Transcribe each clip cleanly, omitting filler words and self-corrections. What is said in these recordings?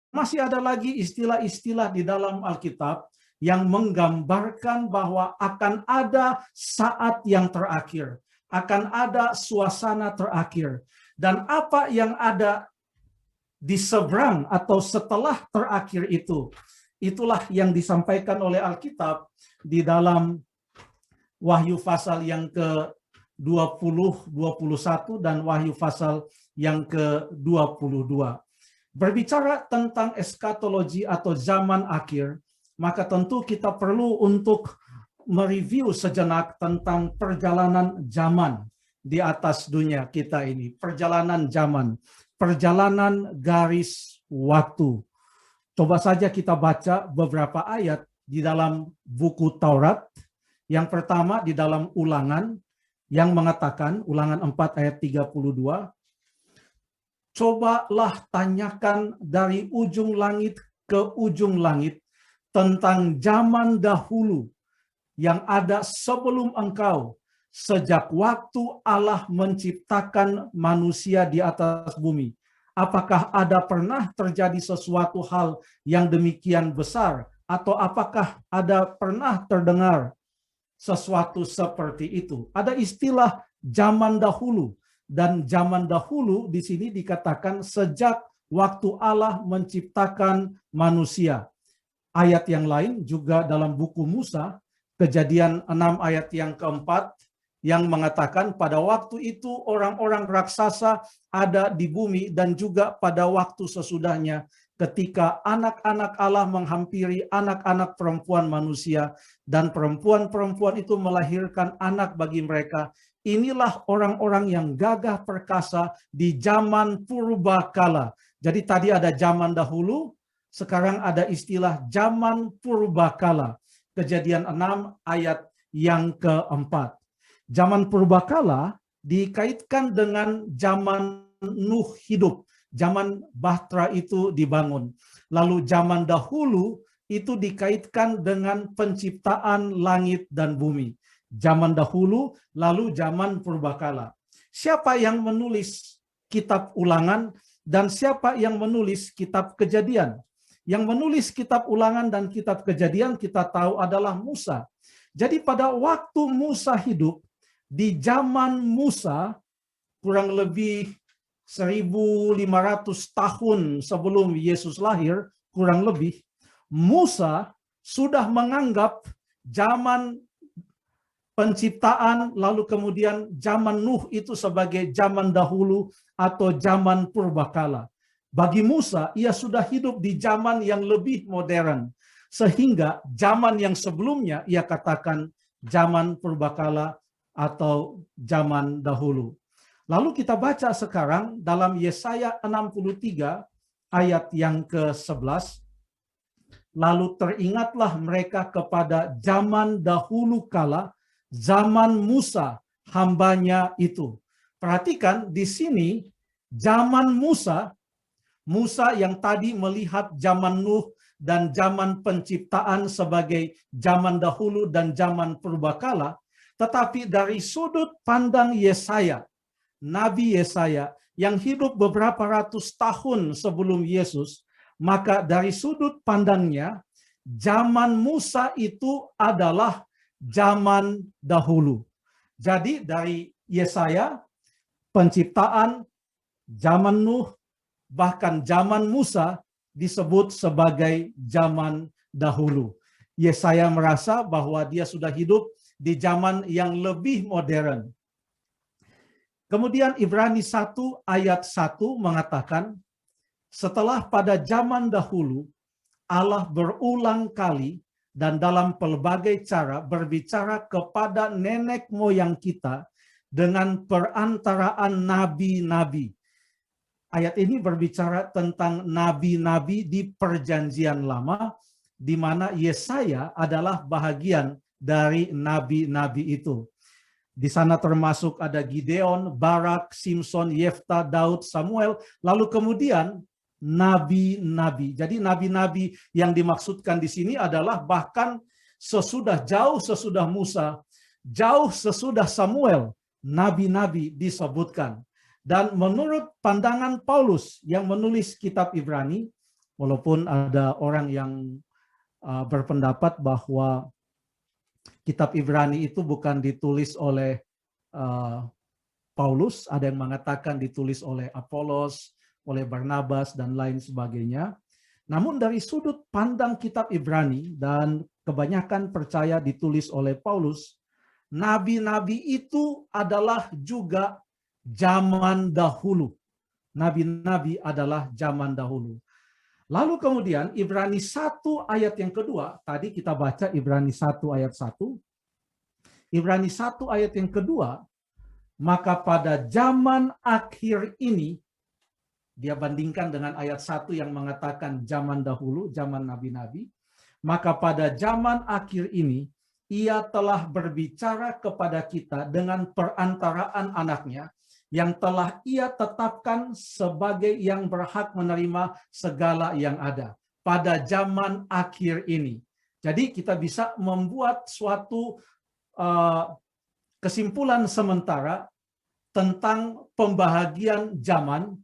Masih ada lagi istilah-istilah di dalam Alkitab yang menggambarkan bahwa akan ada saat yang terakhir, akan ada suasana terakhir. Dan apa yang ada di seberang atau setelah terakhir itu, itulah yang disampaikan oleh Alkitab di dalam Wahyu pasal yang ke-20, 21, dan Wahyu pasal yang ke-22. Berbicara tentang eskatologi atau zaman akhir, maka tentu kita perlu untuk mereview sejenak tentang perjalanan zaman di atas dunia kita ini. Perjalanan zaman, perjalanan garis waktu. Coba saja kita baca beberapa ayat di dalam buku Taurat. Yang pertama di dalam Ulangan yang mengatakan, Ulangan 4 ayat 32, cobalah tanyakan dari ujung langit ke ujung langit tentang zaman dahulu yang ada sebelum engkau, sejak waktu Allah menciptakan manusia di atas bumi. Apakah ada pernah terjadi sesuatu hal yang demikian besar? Atau apakah ada pernah terdengar sesuatu seperti itu? Ada istilah zaman dahulu. Dan zaman dahulu di sini dikatakan sejak waktu Allah menciptakan manusia. Ayat yang lain juga dalam buku Musa, Kejadian 6 ayat yang keempat, yang mengatakan pada waktu itu orang-orang raksasa ada di bumi dan juga pada waktu sesudahnya ketika anak-anak Allah menghampiri anak-anak perempuan manusia dan perempuan-perempuan itu melahirkan anak bagi mereka. Inilah orang-orang yang gagah perkasa di zaman purbakala. Jadi tadi ada zaman dahulu, sekarang ada istilah zaman purbakala. Kejadian 6 ayat yang keempat. Zaman purbakala dikaitkan dengan zaman Nuh hidup. Zaman Bahtera itu dibangun. Lalu zaman dahulu itu dikaitkan dengan penciptaan langit dan bumi. Zaman dahulu, lalu zaman purbakala. Siapa yang menulis kitab Ulangan dan siapa yang menulis kitab Kejadian? Yang menulis kitab Ulangan dan kitab Kejadian kita tahu adalah Musa. Jadi pada waktu Musa hidup, di zaman Musa, kurang lebih 1.500 tahun sebelum Yesus lahir, kurang lebih, Musa sudah menganggap zaman penciptaan, lalu kemudian zaman Nuh itu sebagai zaman dahulu atau zaman purbakala. Bagi Musa, ia sudah hidup di zaman yang lebih modern. Sehingga zaman yang sebelumnya ia katakan zaman purbakala atau zaman dahulu. Lalu kita baca sekarang dalam Yesaya 63 ayat yang ke-11. Lalu teringatlah mereka kepada zaman dahulu kala, zaman Musa hambanya itu. Perhatikan di sini zaman Musa, Musa yang tadi melihat zaman Nuh dan zaman penciptaan sebagai zaman dahulu dan zaman purbakala, tetapi dari sudut pandang Yesaya, Nabi Yesaya yang hidup beberapa ratus tahun sebelum Yesus, maka dari sudut pandangnya, zaman Musa itu adalah zaman dahulu. Jadi dari Yesaya, penciptaan, zaman Nuh, bahkan zaman Musa disebut sebagai zaman dahulu. Yesaya merasa bahwa dia sudah hidup di zaman yang lebih modern. Kemudian Ibrani 1 ayat 1 mengatakan, setelah pada zaman dahulu Allah berulang kali dan dalam pelbagai cara berbicara kepada nenek moyang kita dengan perantaraan nabi-nabi. Ayat ini berbicara tentang nabi-nabi di Perjanjian Lama, di mana Yesaya adalah bahagian dari nabi-nabi itu. Di sana termasuk ada Gideon, Barak, Simson, Yefta, Daud, Samuel, lalu kemudian nabi-nabi. Jadi nabi-nabi yang dimaksudkan di sini adalah bahkan jauh sesudah Musa, jauh sesudah Samuel, nabi-nabi disebutkan. Dan menurut pandangan Paulus yang menulis kitab Ibrani, Walaupun ada orang yang berpendapat bahwa kitab Ibrani itu bukan ditulis oleh Paulus, ada yang mengatakan ditulis oleh Apolos, oleh Barnabas, dan lain sebagainya. Namun dari sudut pandang kitab Ibrani, dan kebanyakan percaya ditulis oleh Paulus, nabi-nabi itu adalah juga zaman dahulu. Nabi-nabi adalah zaman dahulu. Lalu kemudian Ibrani 1 ayat yang kedua, tadi kita baca Ibrani 1 ayat 1. Ibrani 1 ayat yang kedua, maka pada zaman akhir ini, dia bandingkan dengan ayat 1 yang mengatakan zaman dahulu, zaman nabi-nabi. Maka pada zaman akhir ini, ia telah berbicara kepada kita dengan perantaraan anaknya, yang telah ia tetapkan sebagai yang berhak menerima segala yang ada. Pada zaman akhir ini. Jadi kita bisa membuat suatu kesimpulan sementara tentang pembahagian zaman,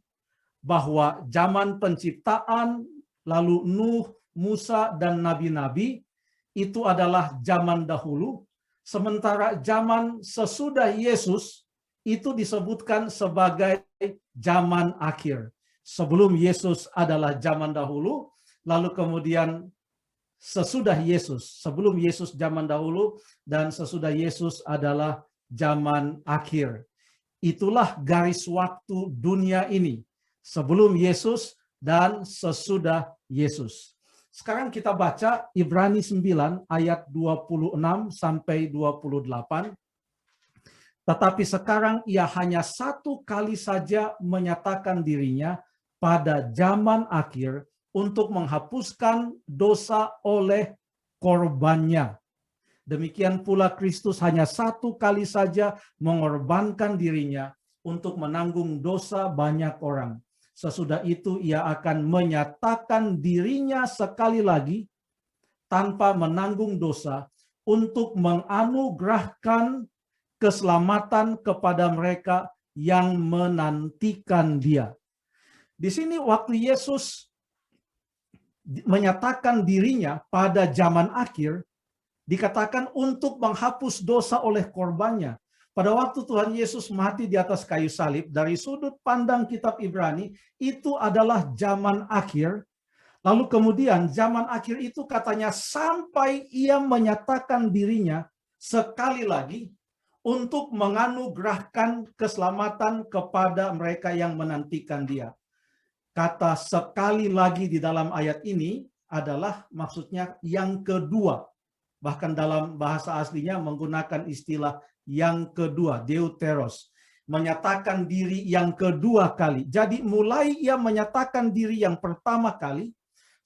bahwa zaman penciptaan, lalu Nuh, Musa, dan nabi-nabi, itu adalah zaman dahulu. Sementara zaman sesudah Yesus, itu disebutkan sebagai zaman akhir. Sebelum Yesus adalah zaman dahulu, lalu kemudian sesudah Yesus, sebelum Yesus zaman dahulu, dan sesudah Yesus adalah zaman akhir. Itulah garis waktu dunia ini, sebelum Yesus dan sesudah Yesus. Sekarang kita baca Ibrani 9 ayat 26 sampai 28. Tetapi sekarang ia hanya satu kali saja menyatakan dirinya pada zaman akhir untuk menghapuskan dosa oleh korbannya. Demikian pula Kristus hanya satu kali saja mengorbankan dirinya untuk menanggung dosa banyak orang. Sesudah itu ia akan menyatakan dirinya sekali lagi tanpa menanggung dosa untuk menganugerahkan keselamatan kepada mereka yang menantikan Dia. Di sini waktu Yesus menyatakan dirinya pada zaman akhir, dikatakan untuk menghapus dosa oleh korbannya. Pada waktu Tuhan Yesus mati di atas kayu salib, dari sudut pandang kitab Ibrani, itu adalah zaman akhir. Lalu kemudian zaman akhir itu katanya sampai ia menyatakan dirinya sekali lagi untuk menganugerahkan keselamatan kepada mereka yang menantikan Dia. Kata sekali lagi di dalam ayat ini adalah maksudnya yang kedua. Bahkan dalam bahasa aslinya menggunakan istilah yang kedua, deuteros. Menyatakan diri yang kedua kali. Jadi mulai ia menyatakan diri yang pertama kali,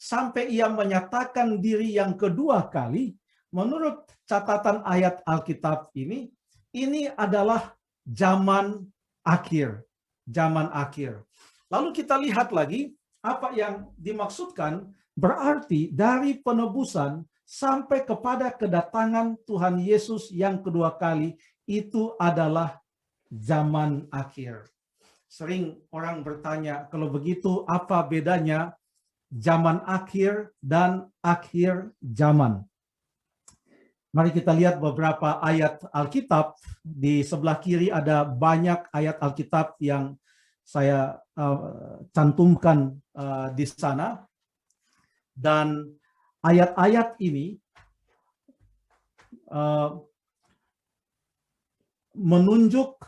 sampai ia menyatakan diri yang kedua kali, menurut catatan ayat Alkitab ini adalah zaman akhir. Zaman akhir. Lalu kita lihat lagi apa yang dimaksudkan, berarti dari penebusan sampai kepada kedatangan Tuhan Yesus yang kedua kali, itu adalah zaman akhir. Sering orang bertanya, kalau begitu apa bedanya zaman akhir dan akhir zaman? Mari kita lihat beberapa ayat Alkitab. Di sebelah kiri ada banyak ayat Alkitab yang saya cantumkan di sana. Dan ayat-ayat ini menunjuk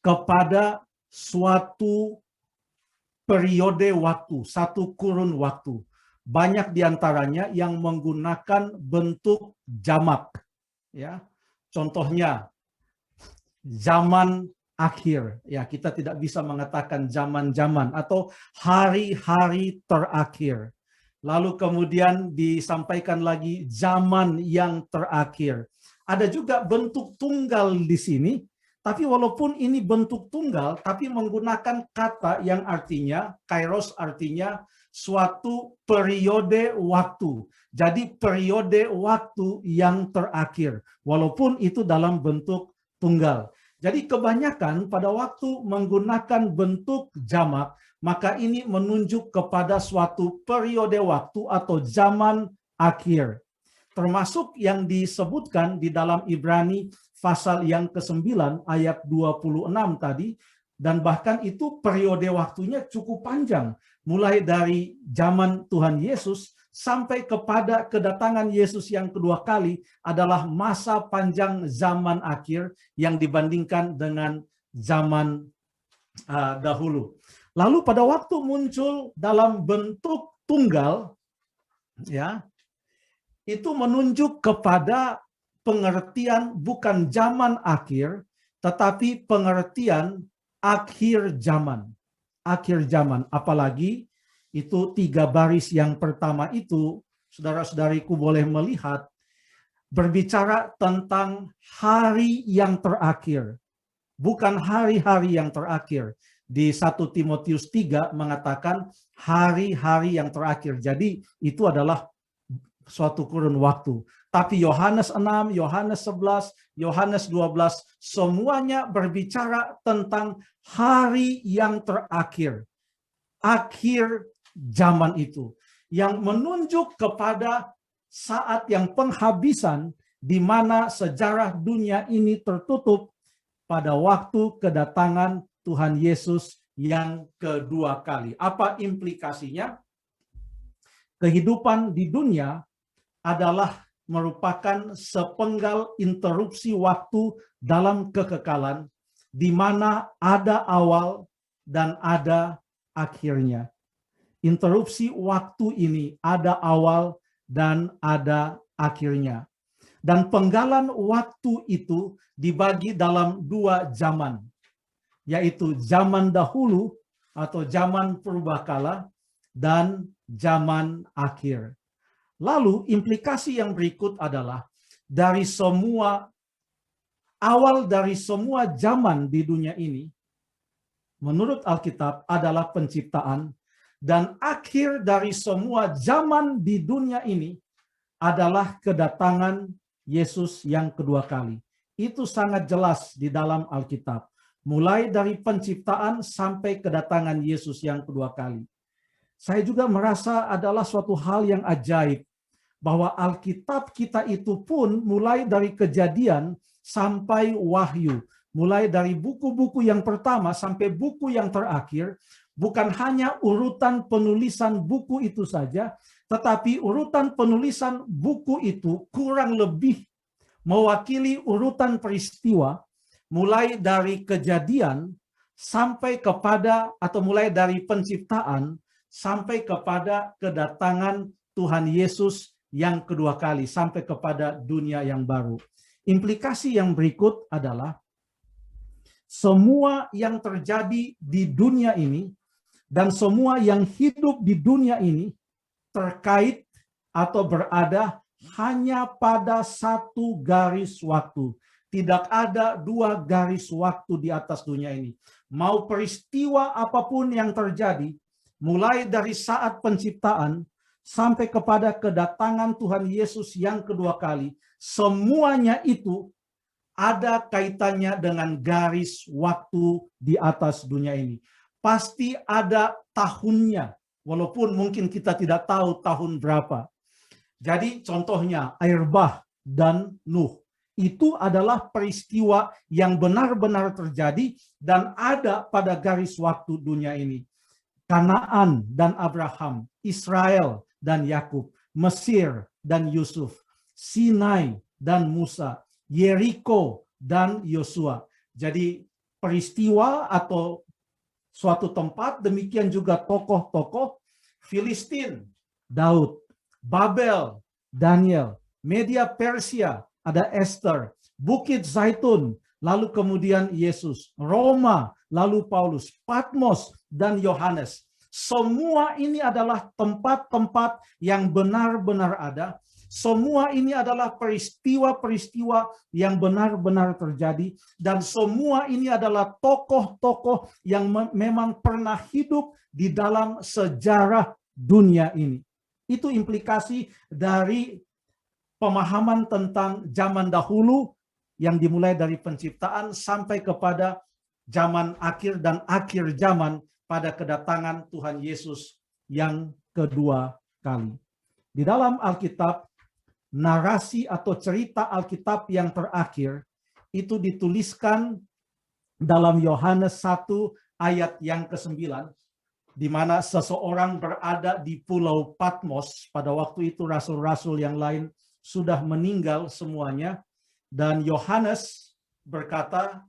kepada suatu periode waktu, satu kurun waktu. Banyak diantaranya yang menggunakan bentuk jamak. Ya, contohnya zaman akhir. Ya, kita tidak bisa mengatakan zaman-zaman atau hari-hari terakhir. Lalu kemudian disampaikan lagi zaman yang terakhir. Ada juga bentuk tunggal di sini. Tapi walaupun ini bentuk tunggal, tapi menggunakan kata yang artinya, kairos artinya suatu periode waktu. Jadi periode waktu yang terakhir. Walaupun itu dalam bentuk tunggal. Jadi kebanyakan pada waktu menggunakan bentuk jamak, maka ini menunjuk kepada suatu periode waktu atau zaman akhir. Termasuk yang disebutkan di dalam Ibrani pasal yang ke-9 ayat 26 tadi, dan bahkan itu periode waktunya cukup panjang, mulai dari zaman Tuhan Yesus sampai kepada kedatangan Yesus yang kedua kali adalah masa panjang zaman akhir yang dibandingkan dengan zaman dahulu. Lalu pada waktu muncul dalam bentuk tunggal, ya, itu menunjuk kepada pengertian bukan zaman akhir, tetapi pengertian akhir zaman. Akhir zaman, apalagi itu 3 baris yang pertama itu, saudara-saudariku boleh melihat, berbicara tentang hari yang terakhir. Bukan hari-hari yang terakhir. Di 1 Timotius 3 mengatakan hari-hari yang terakhir. Jadi itu adalah suatu kurun waktu. Tapi Yohanes 6, Yohanes 11, Yohanes 12, semuanya berbicara tentang hari yang terakhir. Akhir zaman itu. Yang menunjuk kepada saat yang penghabisan di mana sejarah dunia ini tertutup pada waktu kedatangan Tuhan Yesus yang kedua kali. Apa implikasinya? Kehidupan di dunia adalah merupakan sepenggal interupsi waktu dalam kekekalan, di mana ada awal dan ada akhirnya. Interupsi waktu ini ada awal dan ada akhirnya. Dan penggalan waktu itu dibagi dalam 2 zaman, yaitu zaman dahulu atau zaman purbakala dan zaman akhir. Lalu implikasi yang berikut adalah dari semua awal dari semua zaman di dunia ini, menurut Alkitab adalah penciptaan, dan akhir dari semua zaman di dunia ini adalah kedatangan Yesus yang kedua kali. Itu sangat jelas di dalam Alkitab. Mulai dari penciptaan sampai kedatangan Yesus yang kedua kali. Saya juga merasa adalah suatu hal yang ajaib bahwa Alkitab kita itu pun mulai dari Kejadian sampai Wahyu, mulai dari buku-buku yang pertama sampai buku yang terakhir, bukan hanya urutan penulisan buku itu saja, tetapi urutan penulisan buku itu kurang lebih mewakili urutan peristiwa mulai dari Kejadian sampai kepada atau mulai dari penciptaan sampai kepada kedatangan Tuhan Yesus yang kedua kali, sampai kepada dunia yang baru. Implikasi yang berikut adalah semua yang terjadi di dunia ini dan semua yang hidup di dunia ini terkait atau berada hanya pada satu garis waktu. Tidak ada 2 garis waktu di atas dunia ini. Mau peristiwa apapun yang terjadi, mulai dari saat penciptaan sampai kepada kedatangan Tuhan Yesus yang kedua kali, semuanya itu ada kaitannya dengan garis waktu di atas dunia ini. Pasti ada tahunnya, walaupun mungkin kita tidak tahu tahun berapa. Jadi contohnya air bah dan Nuh. Itu adalah peristiwa yang benar-benar terjadi dan ada pada garis waktu dunia ini. Kanaan dan Abraham, Israel dan Yakub, Mesir dan Yusuf, Sinai dan Musa, Yeriko dan Yosua. Jadi peristiwa atau suatu tempat, demikian juga tokoh-tokoh. Filistin, Daud, Babel, Daniel, Media Persia, ada Esther, Bukit Zaitun, lalu kemudian Yesus, Roma, lalu Paulus, Patmos, dan Yohanes. Semua ini adalah tempat-tempat yang benar-benar ada. Semua ini adalah peristiwa-peristiwa yang benar-benar terjadi. Dan semua ini adalah tokoh-tokoh yang memang pernah hidup di dalam sejarah dunia ini. Itu implikasi dari pemahaman tentang zaman dahulu yang dimulai dari penciptaan sampai kepada zaman akhir dan akhir zaman pada kedatangan Tuhan Yesus yang kedua kali. Di dalam Alkitab, narasi atau cerita Alkitab yang terakhir itu dituliskan dalam Yohanes 1 ayat yang ke-9, di mana seseorang berada di Pulau Patmos. Pada waktu itu rasul-rasul yang lain sudah meninggal semuanya. Dan Yohanes berkata,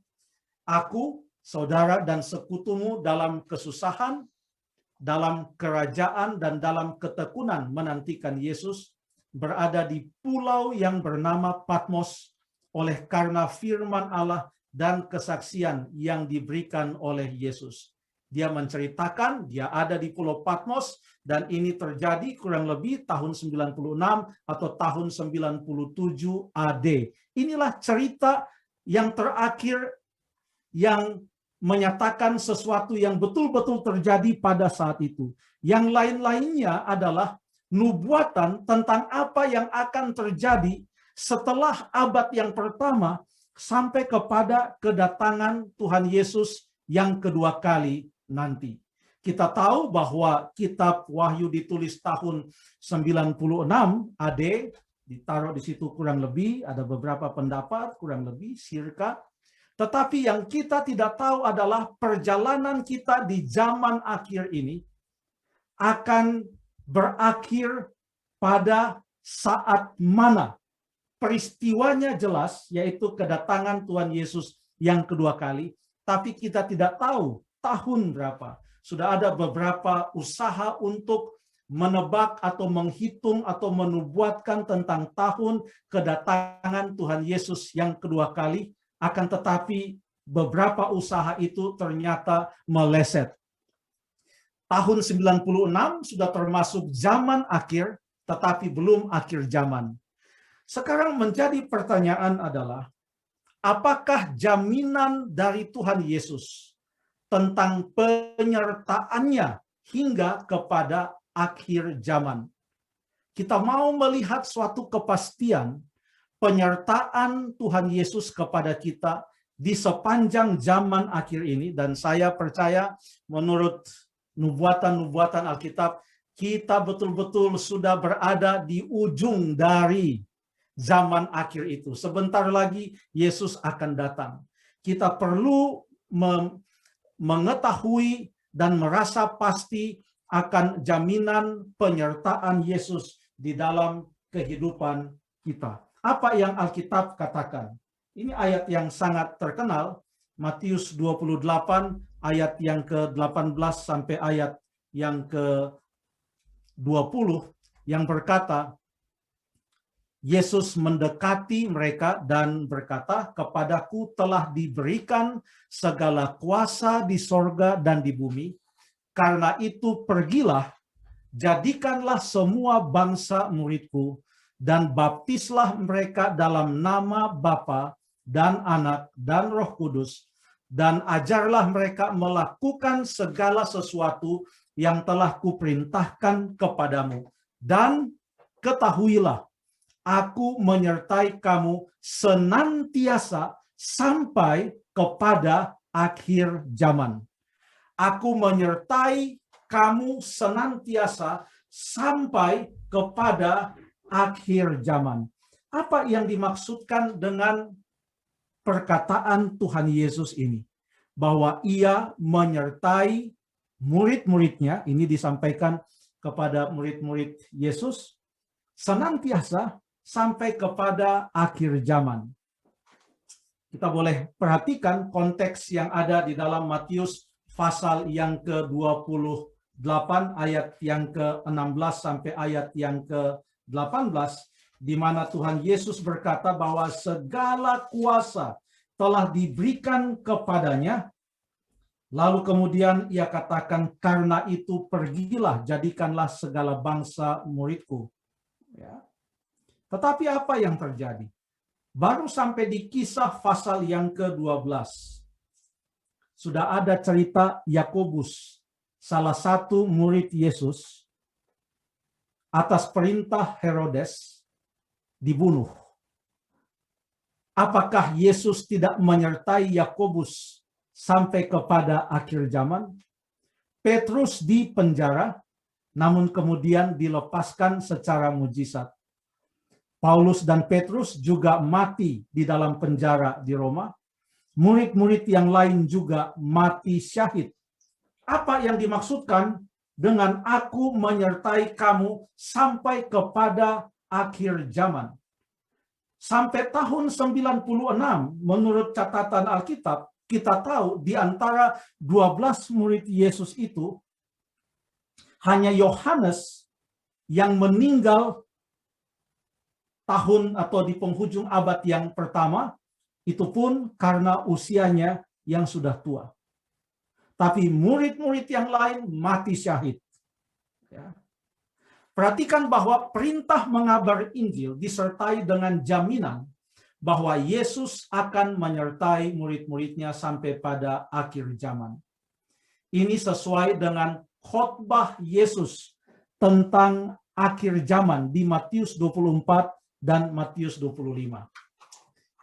"Aku, saudara dan sekutumu dalam kesusahan, dalam kerajaan dan dalam ketekunan menantikan Yesus, berada di pulau yang bernama Patmos oleh karena firman Allah dan kesaksian yang diberikan oleh Yesus." Dia menceritakan dia ada di Pulau Patmos dan ini terjadi kurang lebih tahun 96 atau tahun 97 AD. Inilah cerita yang terakhir yang menyatakan sesuatu yang betul-betul terjadi pada saat itu. Yang lain-lainnya adalah nubuatan tentang apa yang akan terjadi setelah abad yang pertama sampai kepada kedatangan Tuhan Yesus yang kedua kali nanti. Kita tahu bahwa kitab Wahyu ditulis tahun 96 AD, ditaruh di situ kurang lebih, ada beberapa pendapat kurang lebih circa. Tetapi yang kita tidak tahu adalah perjalanan kita di zaman akhir ini akan berakhir pada saat mana. Peristiwanya jelas, yaitu kedatangan Tuhan Yesus yang kedua kali, tapi kita tidak tahu tahun berapa. Sudah ada beberapa usaha untuk menebak atau menghitung atau menubuatkan tentang tahun kedatangan Tuhan Yesus yang kedua kali, akan tetapi beberapa usaha itu ternyata meleset. Tahun 96 sudah termasuk zaman akhir, tetapi belum akhir zaman. Sekarang menjadi pertanyaan adalah, apakah jaminan dari Tuhan Yesus tentang penyertaannya hingga kepada akhir zaman? Kita mau melihat suatu kepastian penyertaan Tuhan Yesus kepada kita di sepanjang zaman akhir ini, dan saya percaya menurut nubuatan-nubuatan Alkitab, kita betul-betul sudah berada di ujung dari zaman akhir itu. Sebentar lagi Yesus akan datang. Kita perlu mengetahui dan merasa pasti akan jaminan penyertaan Yesus di dalam kehidupan kita. Apa yang Alkitab katakan? Ini ayat yang sangat terkenal, Matius 28 ayat yang ke-18 sampai ayat yang ke-20 yang berkata, Yesus mendekati mereka dan berkata, "Kepadaku telah diberikan segala kuasa di sorga dan di bumi. Karena itu pergilah, jadikanlah semua bangsa muridku, dan baptislah mereka dalam nama Bapa dan Anak dan Roh Kudus, dan ajarlah mereka melakukan segala sesuatu yang telah kuperintahkan kepadamu. Dan ketahuilah, Aku menyertai kamu senantiasa sampai kepada akhir zaman." Aku menyertai kamu senantiasa sampai kepada akhir zaman. Apa yang dimaksudkan dengan perkataan Tuhan Yesus ini? Bahwa ia menyertai murid-muridnya, ini disampaikan kepada murid-murid Yesus, senantiasa sampai kepada akhir zaman. Kita boleh perhatikan konteks yang ada di dalam Matius pasal yang ke-28 ayat yang ke-16 sampai ayat yang ke-18, di mana Tuhan Yesus berkata bahwa segala kuasa telah diberikan kepadanya. Lalu kemudian ia katakan, "Karena itu pergilah, jadikanlah segala bangsa muridku." Ya. Tetapi apa yang terjadi? Baru sampai di Kisah pasal yang ke-12. Sudah ada cerita Yakobus, salah satu murid Yesus, atas perintah Herodes dibunuh. Apakah Yesus tidak menyertai Yakobus sampai kepada akhir zaman? Petrus di penjara, namun kemudian dilepaskan secara mujizat. Paulus dan Petrus juga mati di dalam penjara di Roma. Murid-murid yang lain juga mati syahid. Apa yang dimaksudkan dengan aku menyertai kamu sampai kepada akhir zaman? Sampai tahun 96, menurut catatan Alkitab, kita tahu di antara 12 murid Yesus itu, hanya Yohanes yang meninggal tahun atau di penghujung abad yang pertama, itu pun karena usianya yang sudah tua. Tapi murid-murid yang lain mati syahid. Ya. Perhatikan bahwa perintah mengabar Injil disertai dengan jaminan bahwa Yesus akan menyertai murid-muridnya sampai pada akhir zaman. Ini sesuai dengan khotbah Yesus tentang akhir zaman di Matius 24 dan Matius 25.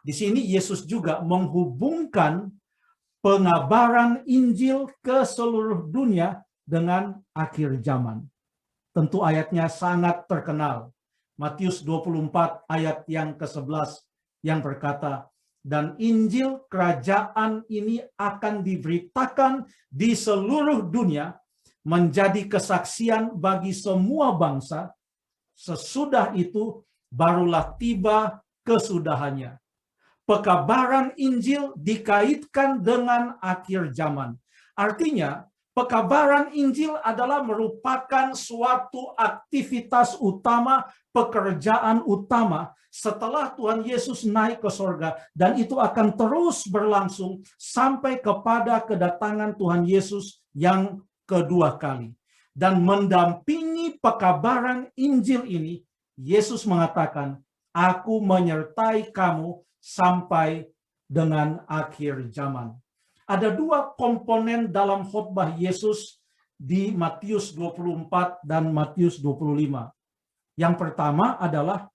Di sini Yesus juga menghubungkan pengabaran Injil ke seluruh dunia dengan akhir zaman. Tentu ayatnya sangat terkenal. Matius 24 ayat yang ke-11 yang berkata, dan Injil kerajaan ini akan diberitakan di seluruh dunia menjadi kesaksian bagi semua bangsa. Sesudah itu barulah tiba kesudahannya. Pekabaran Injil dikaitkan dengan akhir zaman. Artinya, pekabaran Injil adalah merupakan suatu aktivitas utama, pekerjaan utama setelah Tuhan Yesus naik ke sorga. Dan itu akan terus berlangsung sampai kepada kedatangan Tuhan Yesus yang kedua kali. Dan mendampingi pekabaran Injil ini, Yesus mengatakan, aku menyertai kamu sampai dengan akhir zaman. Ada dua komponen dalam khotbah Yesus di Matius 24 dan Matius 25. Yang pertama adalah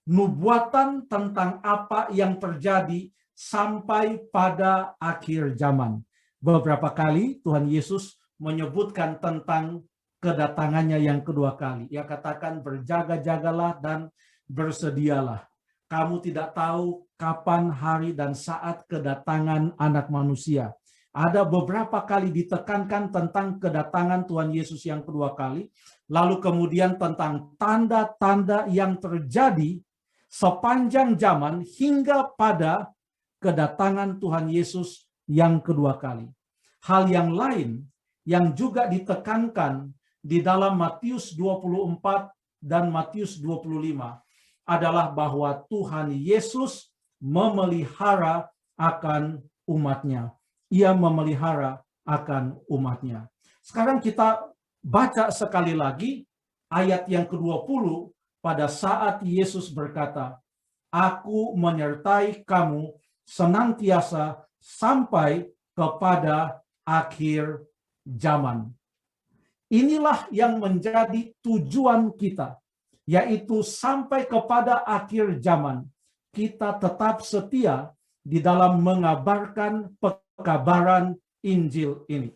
nubuatan tentang apa yang terjadi sampai pada akhir zaman. Beberapa kali Tuhan Yesus menyebutkan tentang kedatangannya yang kedua kali. Ia katakan berjaga-jagalah dan bersedialah. Kamu tidak tahu kapan hari dan saat kedatangan Anak Manusia. Ada beberapa kali ditekankan tentang kedatangan Tuhan Yesus yang kedua kali. Lalu kemudian tentang tanda-tanda yang terjadi sepanjang zaman hingga pada kedatangan Tuhan Yesus yang kedua kali. Hal yang lain yang juga ditekankan di dalam Matius 24 dan Matius 25 adalah bahwa Tuhan Yesus memelihara akan umatnya. Ia memelihara akan umatnya. Sekarang kita baca sekali lagi ayat yang ke-20 pada saat Yesus berkata, aku menyertai kamu senantiasa sampai kepada akhir zaman. Inilah yang menjadi tujuan kita, yaitu sampai kepada akhir zaman, kita tetap setia di dalam mengabarkan pekabaran Injil ini.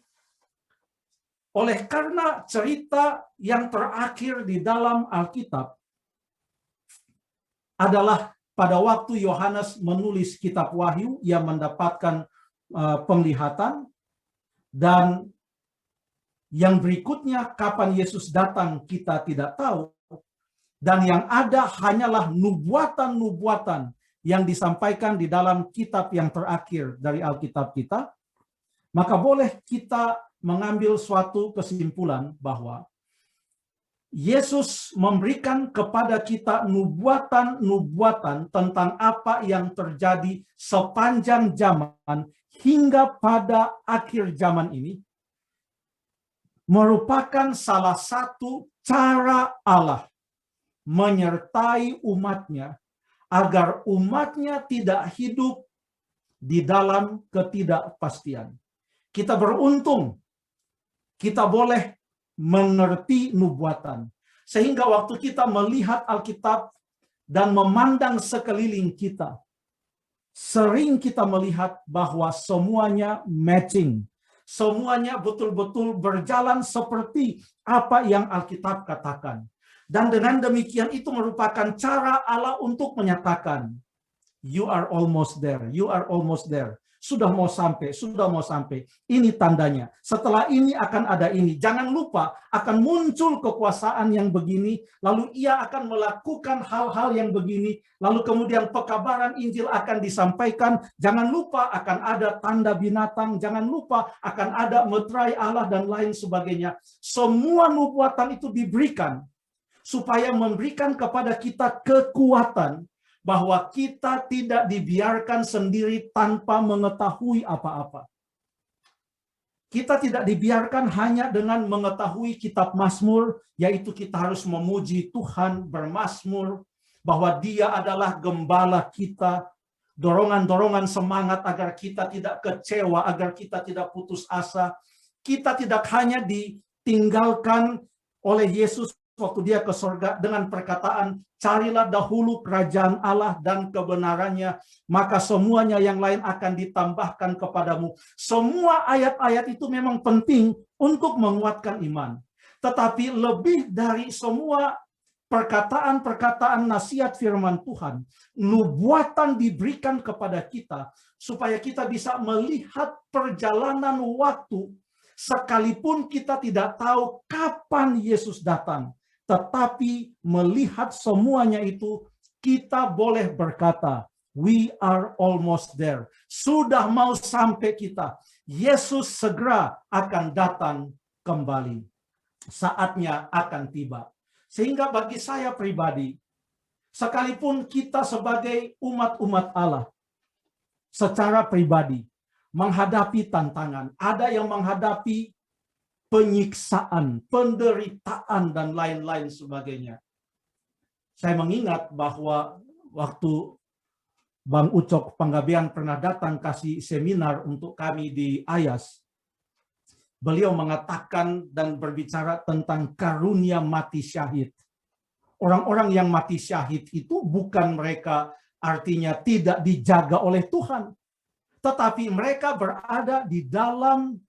Oleh karena cerita yang terakhir di dalam Alkitab adalah pada waktu Yohanes menulis kitab Wahyu, ia mendapatkan penglihatan, dan yang berikutnya kapan Yesus datang kita tidak tahu. Dan yang ada hanyalah nubuatan-nubuatan yang disampaikan di dalam kitab yang terakhir dari Alkitab kita, maka boleh kita mengambil suatu kesimpulan bahwa Yesus memberikan kepada kita nubuatan-nubuatan tentang apa yang terjadi sepanjang zaman hingga pada akhir zaman ini, merupakan salah satu cara Allah menyertai umatnya agar umatnya tidak hidup di dalam ketidakpastian. Kita beruntung, kita boleh mengerti nubuatan. Sehingga waktu kita melihat Alkitab dan memandang sekeliling kita, sering kita melihat bahwa semuanya matching. Semuanya betul-betul berjalan seperti apa yang Alkitab katakan. Dan dengan demikian itu merupakan cara Allah untuk menyatakan, you are almost there, you are almost there. Sudah mau sampai, sudah mau sampai. Ini tandanya. Setelah ini akan ada ini. Jangan lupa akan muncul kekuasaan yang begini, lalu ia akan melakukan hal-hal yang begini, lalu kemudian pekabaran Injil akan disampaikan. Jangan lupa akan ada tanda binatang, jangan lupa akan ada meterai Allah dan lain sebagainya. Semua nubuatan itu diberikan supaya memberikan kepada kita kekuatan bahwa kita tidak dibiarkan sendiri tanpa mengetahui apa-apa. Kita tidak dibiarkan hanya dengan mengetahui kitab Mazmur, yaitu kita harus memuji Tuhan, bermazmur, bahwa Dia adalah gembala kita, dorongan-dorongan semangat agar kita tidak kecewa, agar kita tidak putus asa. Kita tidak hanya ditinggalkan oleh Yesus waktu dia ke surga dengan perkataan, carilah dahulu kerajaan Allah dan kebenarannya, maka semuanya yang lain akan ditambahkan kepadamu. Semua ayat-ayat itu memang penting untuk menguatkan iman. Tetapi lebih dari semua perkataan-perkataan nasihat firman Tuhan, nubuatan diberikan kepada kita supaya kita bisa melihat perjalanan waktu, sekalipun kita tidak tahu kapan Yesus datang. Tetapi melihat semuanya itu, kita boleh berkata, we are almost there. Sudah mau sampai kita. Yesus segera akan datang kembali. Saatnya akan tiba. Sehingga bagi saya pribadi, sekalipun kita sebagai umat-umat Allah, secara pribadi, menghadapi tantangan, ada yang menghadapi penyiksaan, penderitaan, dan lain-lain sebagainya. Saya mengingat bahwa waktu Bang Ucok Panggabean pernah datang kasih seminar untuk kami di Ayas, beliau mengatakan dan berbicara tentang karunia mati syahid. Orang-orang yang mati syahid itu bukan mereka artinya tidak dijaga oleh Tuhan, tetapi mereka berada di dalam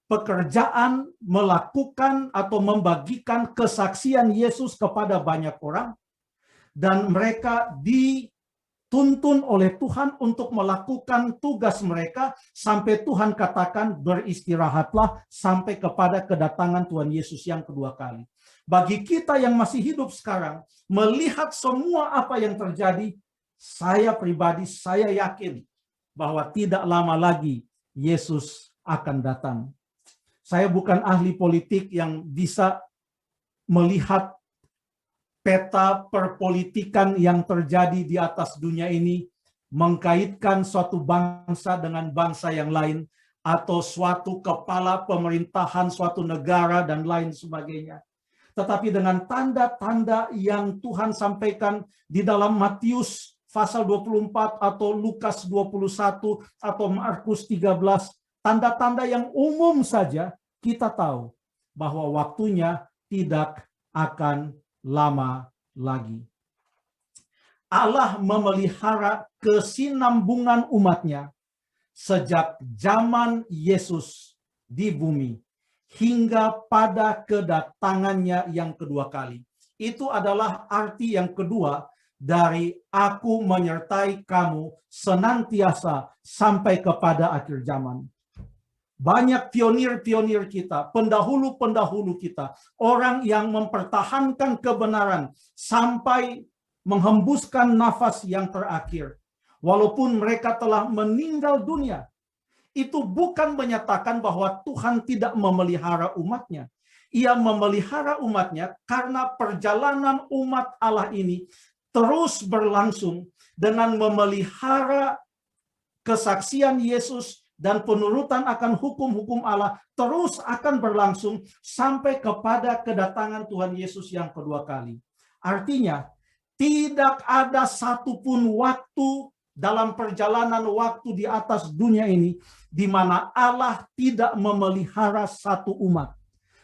pekerjaan melakukan atau membagikan kesaksian Yesus kepada banyak orang, dan mereka dituntun oleh Tuhan untuk melakukan tugas mereka sampai Tuhan katakan beristirahatlah sampai kepada kedatangan Tuhan Yesus yang kedua kali. Bagi kita yang masih hidup sekarang, melihat semua apa yang terjadi, saya pribadi, saya yakin bahwa tidak lama lagi Yesus akan datang. Saya bukan ahli politik yang bisa melihat peta perpolitikan yang terjadi di atas dunia ini, mengkaitkan suatu bangsa dengan bangsa yang lain, atau suatu kepala pemerintahan suatu negara dan lain sebagainya. Tetapi dengan tanda-tanda yang Tuhan sampaikan di dalam Matius pasal 24 atau Lukas 21 atau Markus 13, tanda-tanda yang umum saja, kita tahu bahwa waktunya tidak akan lama lagi. Allah memelihara kesinambungan umatnya sejak zaman Yesus di bumi hingga pada kedatangannya yang kedua kali. Itu adalah arti yang kedua dari aku menyertai kamu senantiasa sampai kepada akhir zaman. Banyak pionir-pionir kita, pendahulu-pendahulu kita, orang yang mempertahankan kebenaran sampai menghembuskan nafas yang terakhir. Walaupun mereka telah meninggal dunia, itu bukan menyatakan bahwa Tuhan tidak memelihara umatnya. Ia memelihara umatnya karena perjalanan umat Allah ini terus berlangsung dengan memelihara kesaksian Yesus dan penurutan akan hukum-hukum Allah terus akan berlangsung sampai kepada kedatangan Tuhan Yesus yang kedua kali. Artinya, tidak ada satupun waktu dalam perjalanan waktu di atas dunia ini di mana Allah tidak memelihara satu umat.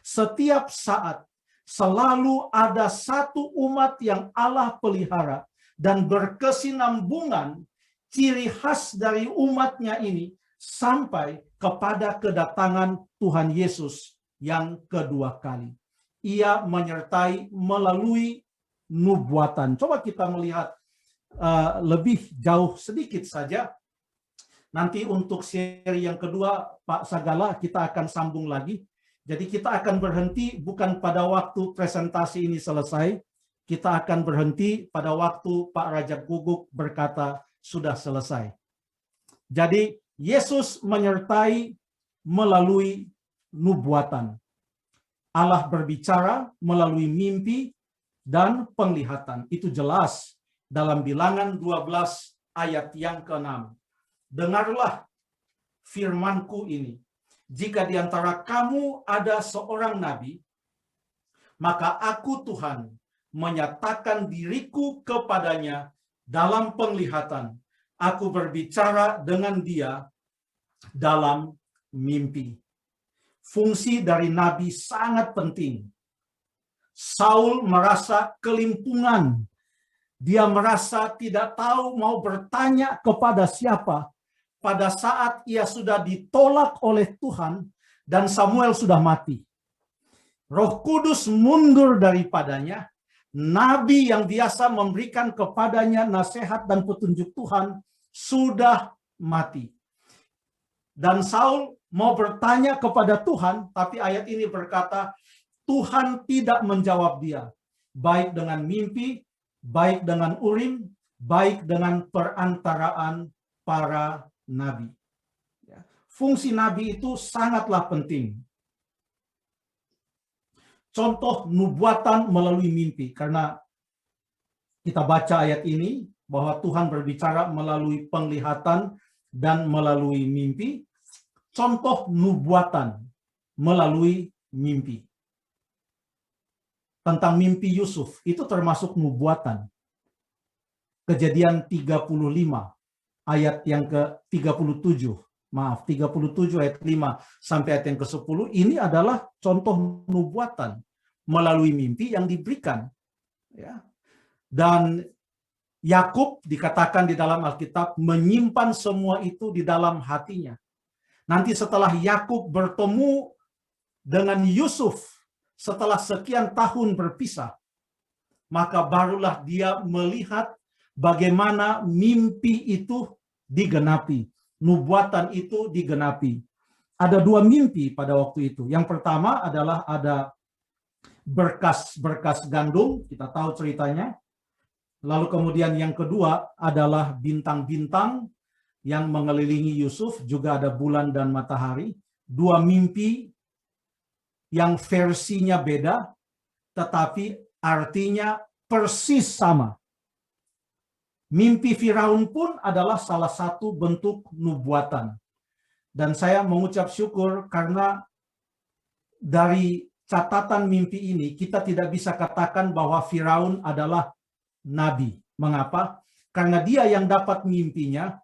Setiap saat selalu ada satu umat yang Allah pelihara, dan berkesinambungan ciri khas dari umatnya ini sampai kepada kedatangan Tuhan Yesus yang kedua kali. Ia menyertai melalui nubuatan. Coba kita melihat lebih jauh sedikit saja. Nanti untuk seri yang kedua, Pak Sagala, kita akan sambung lagi. Jadi kita akan berhenti bukan pada waktu presentasi ini selesai. Kita akan berhenti pada waktu Pak Rajab Guguk berkata sudah selesai. Jadi Yesus menyertai melalui nubuatan. Allah berbicara melalui mimpi dan penglihatan. Itu jelas dalam Bilangan 12 ayat yang ke-6. Dengarlah firmanku ini. Jika di antara kamu ada seorang nabi, maka aku Tuhan menyatakan diriku kepadanya dalam penglihatan. Aku berbicara dengan dia dalam mimpi. Fungsi dari nabi sangat penting. Saul merasa kelimpungan. Dia merasa tidak tahu mau bertanya kepada siapa. Pada saat ia sudah ditolak oleh Tuhan dan Samuel sudah mati. Roh Kudus mundur daripadanya. Nabi yang biasa memberikan kepadanya nasihat dan petunjuk Tuhan sudah mati. Dan Saul mau bertanya kepada Tuhan, tapi ayat ini berkata, Tuhan tidak menjawab dia. Baik dengan mimpi, baik dengan urim, baik dengan perantaraan para nabi. Fungsi nabi itu sangatlah penting. Contoh nubuatan melalui mimpi, karena kita baca ayat ini bahwa Tuhan berbicara melalui penglihatan dan melalui mimpi. Contoh nubuatan melalui mimpi. Tentang mimpi Yusuf, itu termasuk nubuatan. Kejadian 35 ayat yang ke-37. Maaf, 37 ayat 5 sampai ayat yang ke-10. Ini adalah contoh nubuatan melalui mimpi yang diberikan. Ya. Dan Yakub dikatakan di dalam Alkitab menyimpan semua itu di dalam hatinya. Nanti setelah Yakub bertemu dengan Yusuf setelah sekian tahun berpisah, maka barulah dia melihat bagaimana mimpi itu digenapi. Nubuatan itu digenapi. Ada dua mimpi pada waktu itu. Yang pertama adalah ada berkas-berkas gandum, kita tahu ceritanya. Lalu kemudian yang kedua adalah bintang-bintang yang mengelilingi Yusuf, juga ada bulan dan matahari. Dua mimpi yang versinya beda, tetapi artinya persis sama. Mimpi Firaun pun adalah salah satu bentuk nubuatan. Dan saya mengucap syukur karena dari catatan mimpi ini kita tidak bisa katakan bahwa Firaun adalah nabi. Mengapa? Karena dia yang dapat mimpinya,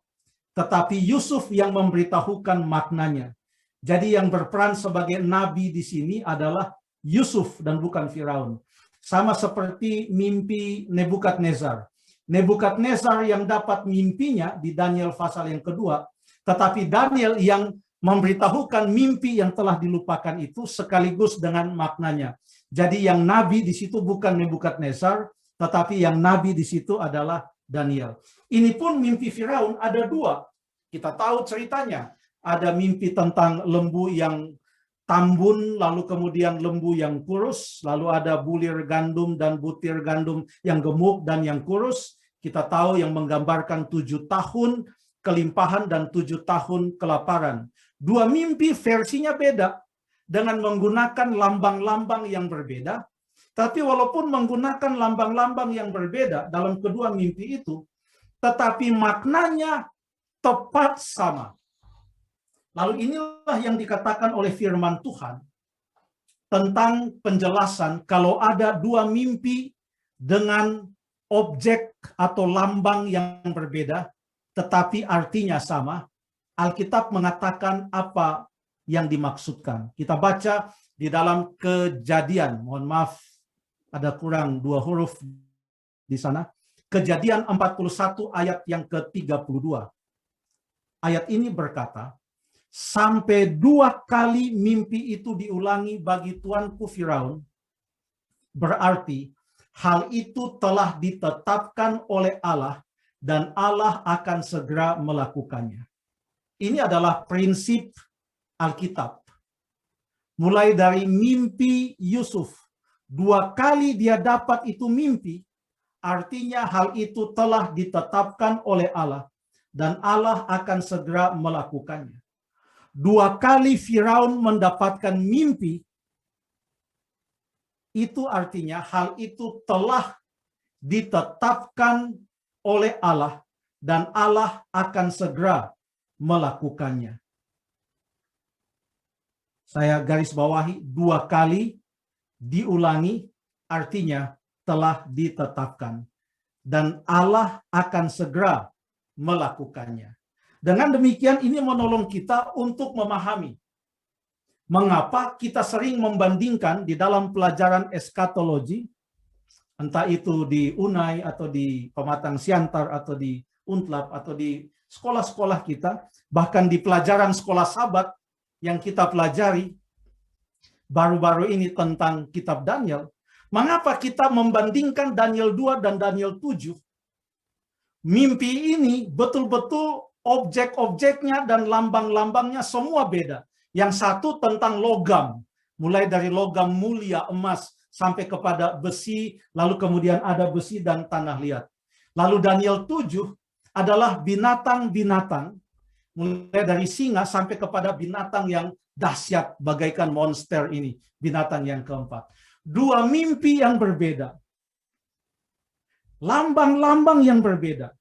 tetapi Yusuf yang memberitahukan maknanya. Jadi yang berperan sebagai nabi di sini adalah Yusuf dan bukan Firaun. Sama seperti mimpi Nebukadnezar. Nebukadnezar yang dapat mimpinya di Daniel pasal yang kedua, tetapi Daniel yang memberitahukan mimpi yang telah dilupakan itu sekaligus dengan maknanya. Jadi yang nabi di situ bukan Nebukadnezar, tetapi yang nabi di situ adalah Daniel. Ini pun mimpi Firaun ada dua. Kita tahu ceritanya. Ada mimpi tentang lembu yang tambun, lalu kemudian lembu yang kurus, lalu ada bulir gandum dan butir gandum yang gemuk dan yang kurus. Kita tahu yang menggambarkan 7 tahun kelimpahan dan 7 tahun kelaparan. Dua mimpi versinya beda dengan menggunakan lambang-lambang yang berbeda. Tapi walaupun menggunakan lambang-lambang yang berbeda dalam kedua mimpi itu, tetapi maknanya tepat sama. Lalu inilah yang dikatakan oleh firman Tuhan tentang penjelasan kalau ada dua mimpi dengan objek atau lambang yang berbeda, tetapi artinya sama. Alkitab mengatakan apa yang dimaksudkan. Kita baca di dalam Kejadian, mohon maaf ada kurang 2 huruf di sana. Kejadian 41 ayat yang ke-32. Ayat ini berkata, sampai 2 kali mimpi itu diulangi bagi tuanku Firaun, berarti hal itu telah ditetapkan oleh Allah dan Allah akan segera melakukannya. Ini adalah prinsip Alkitab. Mulai dari mimpi Yusuf, 2 kali dia dapat itu mimpi, artinya hal itu telah ditetapkan oleh Allah dan Allah akan segera melakukannya. 2 kali Firaun mendapatkan mimpi, itu artinya hal itu telah ditetapkan oleh Allah dan Allah akan segera melakukannya. Saya garis bawahi, 2 kali diulangi artinya telah ditetapkan. Dan Allah akan segera melakukannya. Dengan demikian ini menolong kita untuk memahami mengapa kita sering membandingkan di dalam pelajaran eskatologi, entah itu di UNAI atau di Pematang Siantar atau di UNTLAB atau di sekolah-sekolah kita, bahkan di pelajaran sekolah Sabat yang kita pelajari baru-baru ini tentang kitab Daniel, mengapa kita membandingkan Daniel 2 dan Daniel 7? Mimpi ini betul-betul objek-objeknya dan lambang-lambangnya semua beda. Yang satu tentang logam, mulai dari logam mulia emas sampai kepada besi, lalu kemudian ada besi dan tanah liat. Lalu Daniel 7 adalah binatang-binatang, mulai dari singa sampai kepada binatang yang dahsyat bagaikan monster ini, binatang yang keempat. 2 mimpi yang berbeda. Lambang-lambang yang berbeda.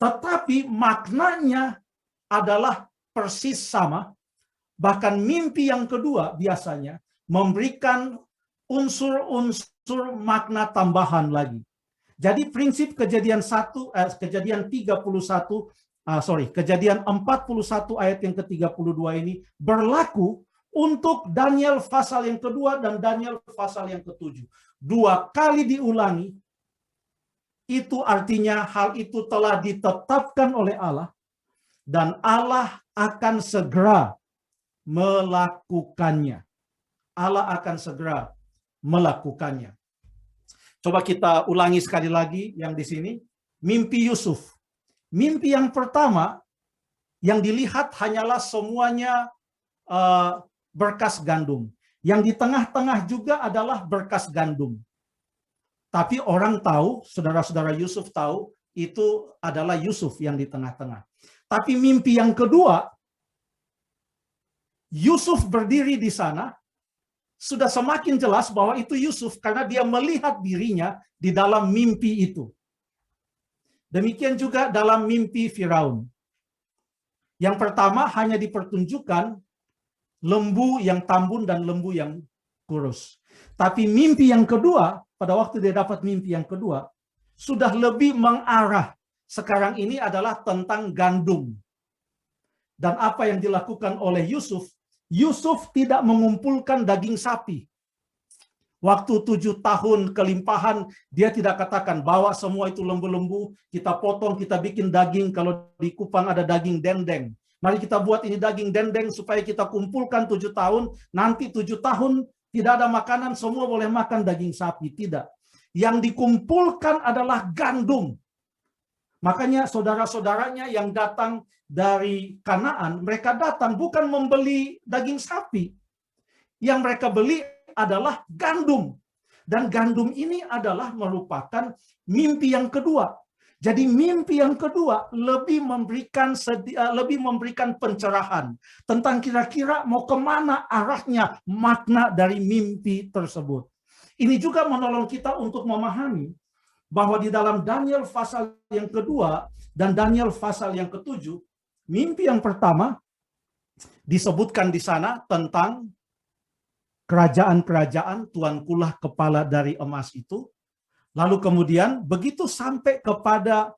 Tetapi maknanya adalah persis sama. Bahkan mimpi yang kedua biasanya memberikan unsur-unsur makna tambahan lagi. Jadi prinsip kejadian 41 ayat yang ke-32 ini berlaku untuk Daniel pasal yang kedua dan Daniel pasal yang ke-7. 2 kali diulangi, itu artinya hal itu telah ditetapkan oleh Allah dan Allah akan segera melakukannya. Allah akan segera melakukannya. Coba kita ulangi sekali lagi yang di sini. Mimpi Yusuf. Mimpi yang pertama yang dilihat hanyalah semuanya berkas gandum. Yang di tengah-tengah juga adalah berkas gandum. Tapi orang tahu, saudara-saudara Yusuf tahu, itu adalah Yusuf yang di tengah-tengah. Tapi mimpi yang kedua, Yusuf berdiri di sana, sudah semakin jelas bahwa itu Yusuf karena dia melihat dirinya di dalam mimpi itu. Demikian juga dalam mimpi Firaun. Yang pertama hanya dipertunjukkan lembu yang tambun dan lembu yang kurus. Tapi mimpi yang kedua, pada waktu dia dapat mimpi yang kedua, sudah lebih mengarah. Sekarang ini adalah tentang gandum. Dan apa yang dilakukan oleh Yusuf, Yusuf tidak mengumpulkan daging sapi. Waktu 7 tahun kelimpahan, dia tidak katakan bawa semua itu lembu-lembu, kita potong, kita bikin daging. Kalau di Kupang ada daging dendeng. Mari kita buat ini daging dendeng supaya kita kumpulkan 7 tahun. Nanti 7 tahun tidak ada makanan, semua boleh makan daging sapi. Tidak. Yang dikumpulkan adalah gandum. Makanya saudara-saudaranya yang datang dari Kanaan, mereka datang bukan membeli daging sapi. Yang mereka beli adalah gandum. Dan gandum ini adalah merupakan mimpi yang kedua. Jadi mimpi yang kedua lebih memberikan pencerahan tentang kira-kira mau kemana arahnya makna dari mimpi tersebut. Ini juga menolong kita untuk memahami bahwa di dalam Daniel pasal yang kedua dan Daniel pasal yang ke-7, mimpi yang pertama disebutkan di sana tentang kerajaan-kerajaan, tuankulah kepala dari emas itu. Lalu kemudian begitu sampai kepada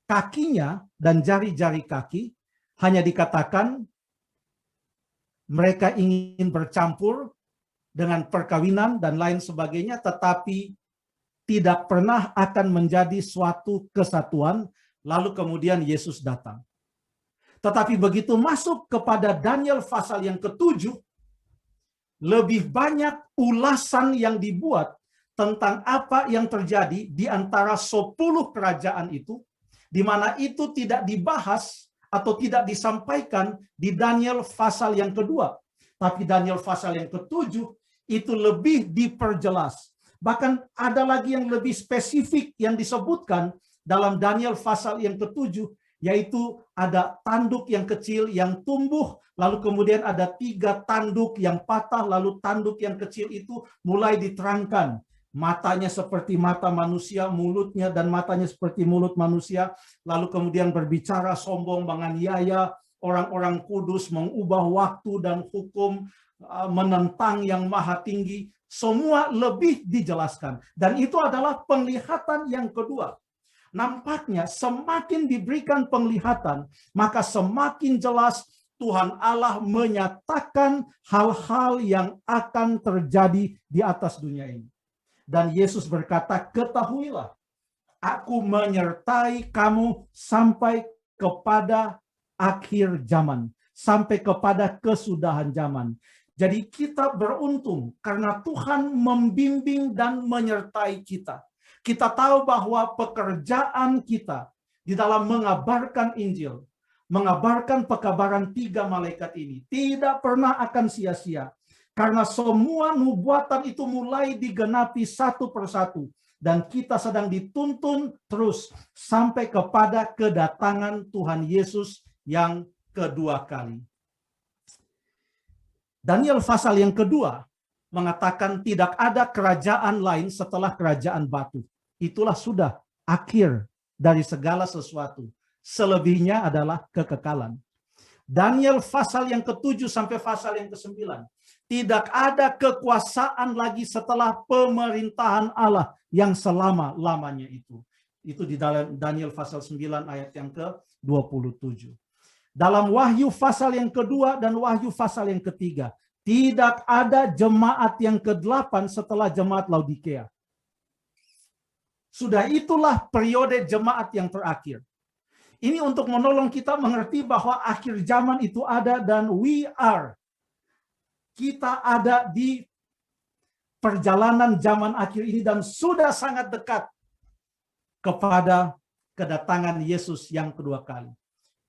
kakinya dan jari-jari kaki, hanya dikatakan mereka ingin bercampur dengan perkawinan dan lain sebagainya, tetapi tidak pernah akan menjadi suatu kesatuan. Lalu kemudian Yesus datang. Tetapi begitu masuk kepada Daniel pasal yang ke-7, lebih banyak ulasan yang dibuat tentang apa yang terjadi di antara 10 kerajaan itu, di mana itu tidak dibahas atau tidak disampaikan di Daniel pasal yang kedua. Tapi Daniel pasal yang ke-7 itu lebih diperjelas. Bahkan ada lagi yang lebih spesifik yang disebutkan dalam Daniel pasal yang ke-7, yaitu ada tanduk yang kecil yang tumbuh, lalu kemudian ada 3 tanduk yang patah, lalu tanduk yang kecil itu mulai diterangkan. Matanya seperti mata manusia, mulutnya dan matanya seperti mulut manusia, lalu kemudian berbicara sombong, menganiaya orang-orang kudus, mengubah waktu dan hukum, menentang yang maha tinggi. Semua lebih dijelaskan. Dan itu adalah penglihatan yang kedua. Nampaknya semakin diberikan penglihatan, maka semakin jelas Tuhan Allah menyatakan hal-hal yang akan terjadi di atas dunia ini. Dan Yesus berkata, ketahuilah, aku menyertai kamu sampai kepada akhir zaman, sampai kepada kesudahan zaman. Jadi kita beruntung karena Tuhan membimbing dan menyertai kita. Kita tahu bahwa pekerjaan kita di dalam mengabarkan Injil, mengabarkan pekabaran 3 malaikat ini tidak pernah akan sia-sia. Karena semua nubuatan itu mulai digenapi satu persatu. Dan kita sedang dituntun terus sampai kepada kedatangan Tuhan Yesus yang kedua kali. Daniel pasal yang kedua mengatakan tidak ada kerajaan lain setelah kerajaan batu. Itulah sudah akhir dari segala sesuatu. Selebihnya adalah kekekalan. Daniel pasal yang ke-7 sampai pasal yang ke-9. Tidak ada kekuasaan lagi setelah pemerintahan Allah yang selama-lamanya itu. Itu di dalam Daniel pasal 9 ayat yang ke-27. Dalam Wahyu pasal yang kedua dan Wahyu pasal yang ketiga, tidak ada jemaat yang ke-8 setelah jemaat Laodikea. Sudah itulah periode jemaat yang terakhir. Ini untuk menolong kita mengerti bahwa akhir zaman itu ada dan kita ada di perjalanan zaman akhir ini dan sudah sangat dekat kepada kedatangan Yesus yang kedua kali.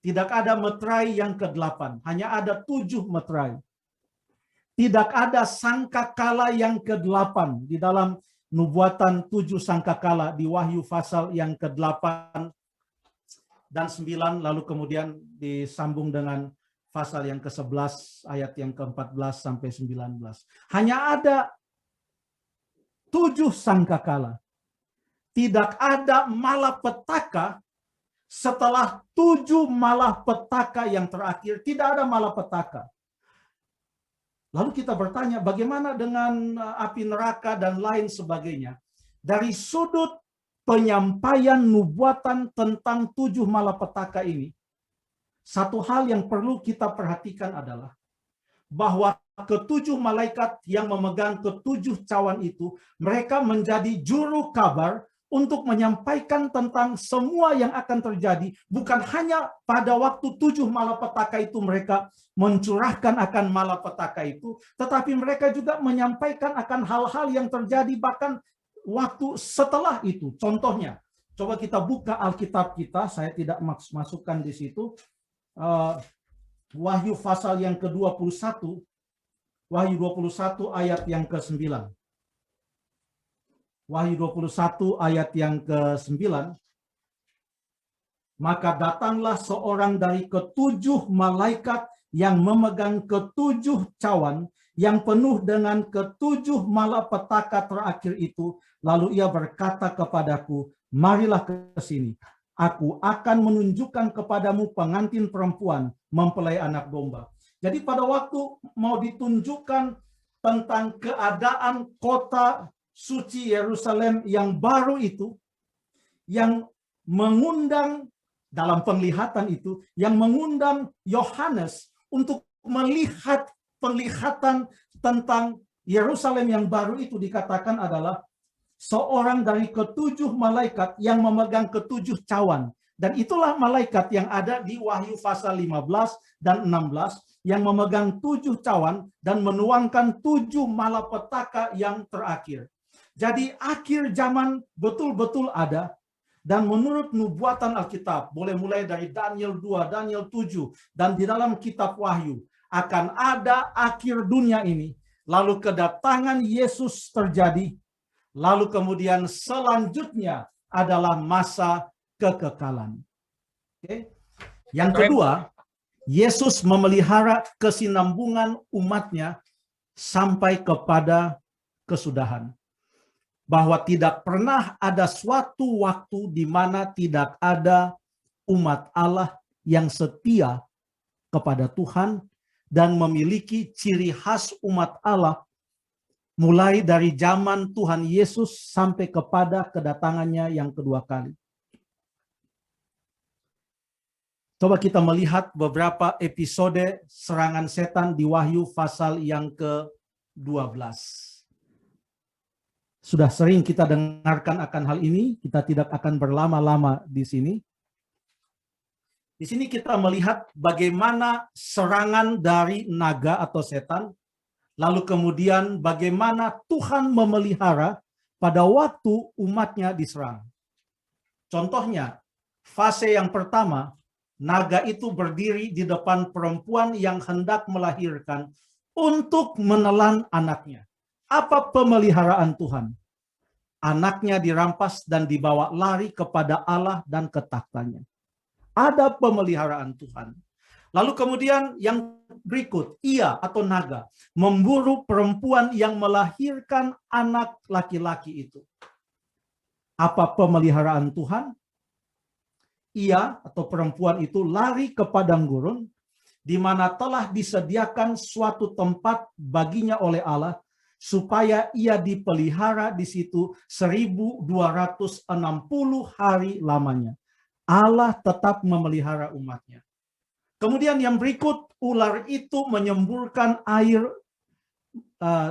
Tidak ada meterai yang ke-8, hanya ada 7 meterai. Tidak ada sangkakala yang ke-8 di dalam nubuatan 7 sangkakala di Wahyu pasal yang ke-8 dan 9, lalu kemudian disambung dengan pasal yang ke-11 ayat yang ke-14 sampai 19. Hanya ada 7 sangkakala. Tidak ada malapetaka setelah 7 malapetaka yang terakhir. Tidak ada malapetaka. Lalu kita bertanya, bagaimana dengan api neraka dan lain sebagainya? Dari sudut penyampaian nubuatan tentang 7 malapetaka ini, satu hal yang perlu kita perhatikan adalah bahwa ke-7 malaikat yang memegang ke-7 cawan itu, mereka menjadi juru kabar untuk menyampaikan tentang semua yang akan terjadi. Bukan hanya pada waktu 7 malapetaka itu mereka mencurahkan akan malapetaka itu, tetapi mereka juga menyampaikan akan hal-hal yang terjadi bahkan waktu setelah itu. Contohnya, coba kita buka Alkitab kita, saya tidak masukkan di situ. Wahyu pasal yang ke-21, Wahyu 21 ayat yang ke-9. Wahyu 21 ayat yang ke-9. Maka datanglah seorang dari ke-7 malaikat yang memegang ke-7 cawan yang penuh dengan ke-7 malapetaka terakhir itu. Lalu ia berkata kepadaku, marilah ke sini. Aku akan menunjukkan kepadamu pengantin perempuan mempelai anak domba. Jadi pada waktu mau ditunjukkan tentang keadaan kota suci Yerusalem yang baru itu, yang mengundang dalam penglihatan itu, yang mengundang Yohanes untuk melihat penglihatan tentang Yerusalem yang baru itu, dikatakan adalah seorang dari ke-7 malaikat yang memegang ke-7 cawan. Dan itulah malaikat yang ada di Wahyu pasal 15 dan 16 yang memegang 7 cawan dan menuangkan 7 malapetaka yang terakhir. Jadi akhir zaman betul-betul ada. Dan menurut nubuatan Alkitab, boleh mulai dari Daniel 2, Daniel 7, dan di dalam kitab Wahyu, akan ada akhir dunia ini. Lalu kedatangan Yesus terjadi. Lalu kemudian selanjutnya adalah masa kekekalan. Oke. Yang kedua, Yesus memelihara kesinambungan umatnya sampai kepada kesudahan. Bahwa tidak pernah ada suatu waktu di mana tidak ada umat Allah yang setia kepada Tuhan dan memiliki ciri khas umat Allah mulai dari zaman Tuhan Yesus sampai kepada kedatangannya yang kedua kali. Coba kita melihat beberapa episode serangan setan di Wahyu pasal yang ke-12. Sudah sering kita dengarkan akan hal ini, kita tidak akan berlama-lama di sini. Di sini kita melihat bagaimana serangan dari naga atau setan, lalu kemudian bagaimana Tuhan memelihara pada waktu umatnya diserang. Contohnya, fase yang pertama, naga itu berdiri di depan perempuan yang hendak melahirkan untuk menelan anaknya. Apa pemeliharaan Tuhan? Anaknya dirampas dan dibawa lari kepada Allah dan ke tahtanya. Ada pemeliharaan Tuhan. Lalu kemudian yang berikut, ia atau naga memburu perempuan yang melahirkan anak laki-laki itu. Apa pemeliharaan Tuhan? Ia atau perempuan itu lari ke padang gurun, di mana telah disediakan suatu tempat baginya oleh Allah, supaya ia dipelihara di situ 1260 hari lamanya. Allah tetap memelihara umatnya. Kemudian yang berikut, ular itu menyemburkan air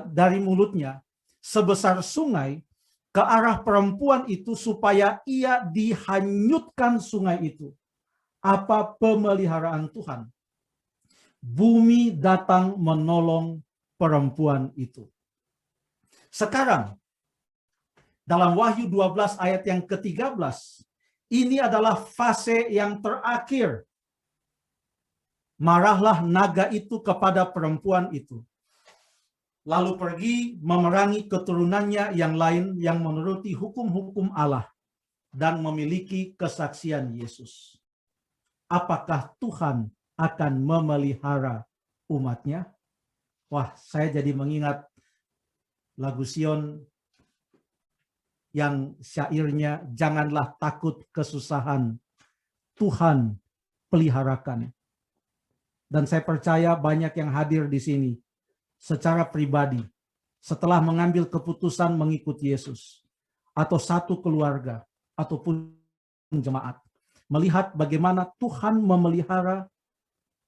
dari mulutnya sebesar sungai ke arah perempuan itu supaya ia dihanyutkan sungai itu. Apa pemeliharaan Tuhan? Bumi datang menolong perempuan itu. Sekarang, dalam Wahyu 12 ayat yang ke-13, ini adalah fase yang terakhir. Marahlah naga itu kepada perempuan itu. Lalu pergi memerangi keturunannya yang lain yang menuruti hukum-hukum Allah dan memiliki kesaksian Yesus. Apakah Tuhan akan memelihara umatnya? Wah, saya jadi mengingat lagu Sion yang syairnya, janganlah takut kesusahan, Tuhan peliharakan. Dan saya percaya banyak yang hadir di sini secara pribadi setelah mengambil keputusan mengikut Yesus, atau satu keluarga ataupun jemaat, melihat bagaimana Tuhan memelihara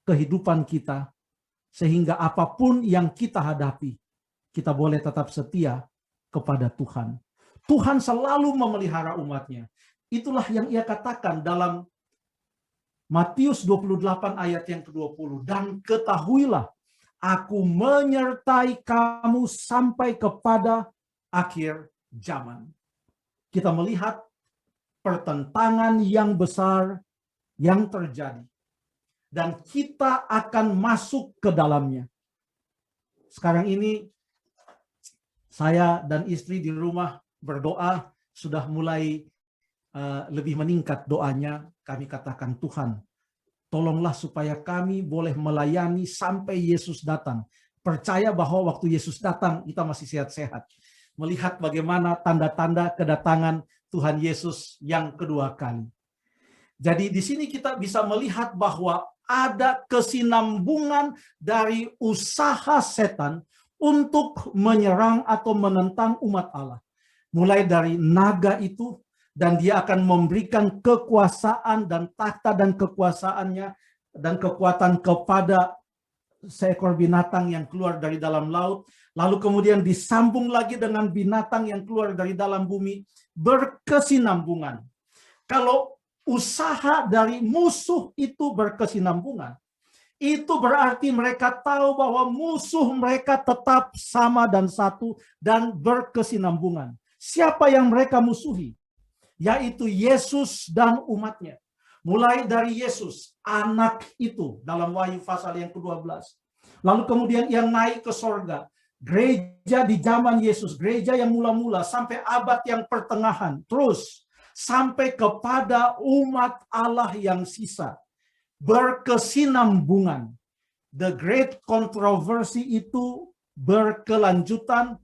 kehidupan kita sehingga apapun yang kita hadapi, kita boleh tetap setia kepada Tuhan. Tuhan selalu memelihara umatnya. Itulah yang ia katakan dalam Matius 28 ayat yang ke-20. Dan ketahuilah, aku menyertai kamu sampai kepada akhir zaman. Kita melihat pertentangan yang besar yang terjadi. Dan kita akan masuk ke dalamnya. Sekarang ini, saya dan istri di rumah berdoa, sudah mulai lebih meningkat doanya. Kami katakan, Tuhan, tolonglah supaya kami boleh melayani sampai Yesus datang. Percaya bahwa waktu Yesus datang, kita masih sehat-sehat. Melihat bagaimana tanda-tanda kedatangan Tuhan Yesus yang kedua kali. Jadi di sini kita bisa melihat bahwa ada kesinambungan dari usaha setan untuk menyerang atau menentang umat Allah. Mulai dari naga itu, dan dia akan memberikan kekuasaan dan takhta dan kekuasaannya dan kekuatan kepada seekor binatang yang keluar dari dalam laut. Lalu kemudian disambung lagi dengan binatang yang keluar dari dalam bumi, berkesinambungan. Kalau usaha dari musuh itu berkesinambungan, itu berarti mereka tahu bahwa musuh mereka tetap sama dan satu dan berkesinambungan. Siapa yang mereka musuhi? Yaitu Yesus dan umatnya. Mulai dari Yesus, anak itu dalam Wahyu pasal yang ke-12. Lalu kemudian ia naik ke sorga. Gereja di zaman Yesus, gereja yang mula-mula sampai abad yang pertengahan. Terus sampai kepada umat Allah yang sisa. Berkesinambungan. The great controversy itu berkelanjutan.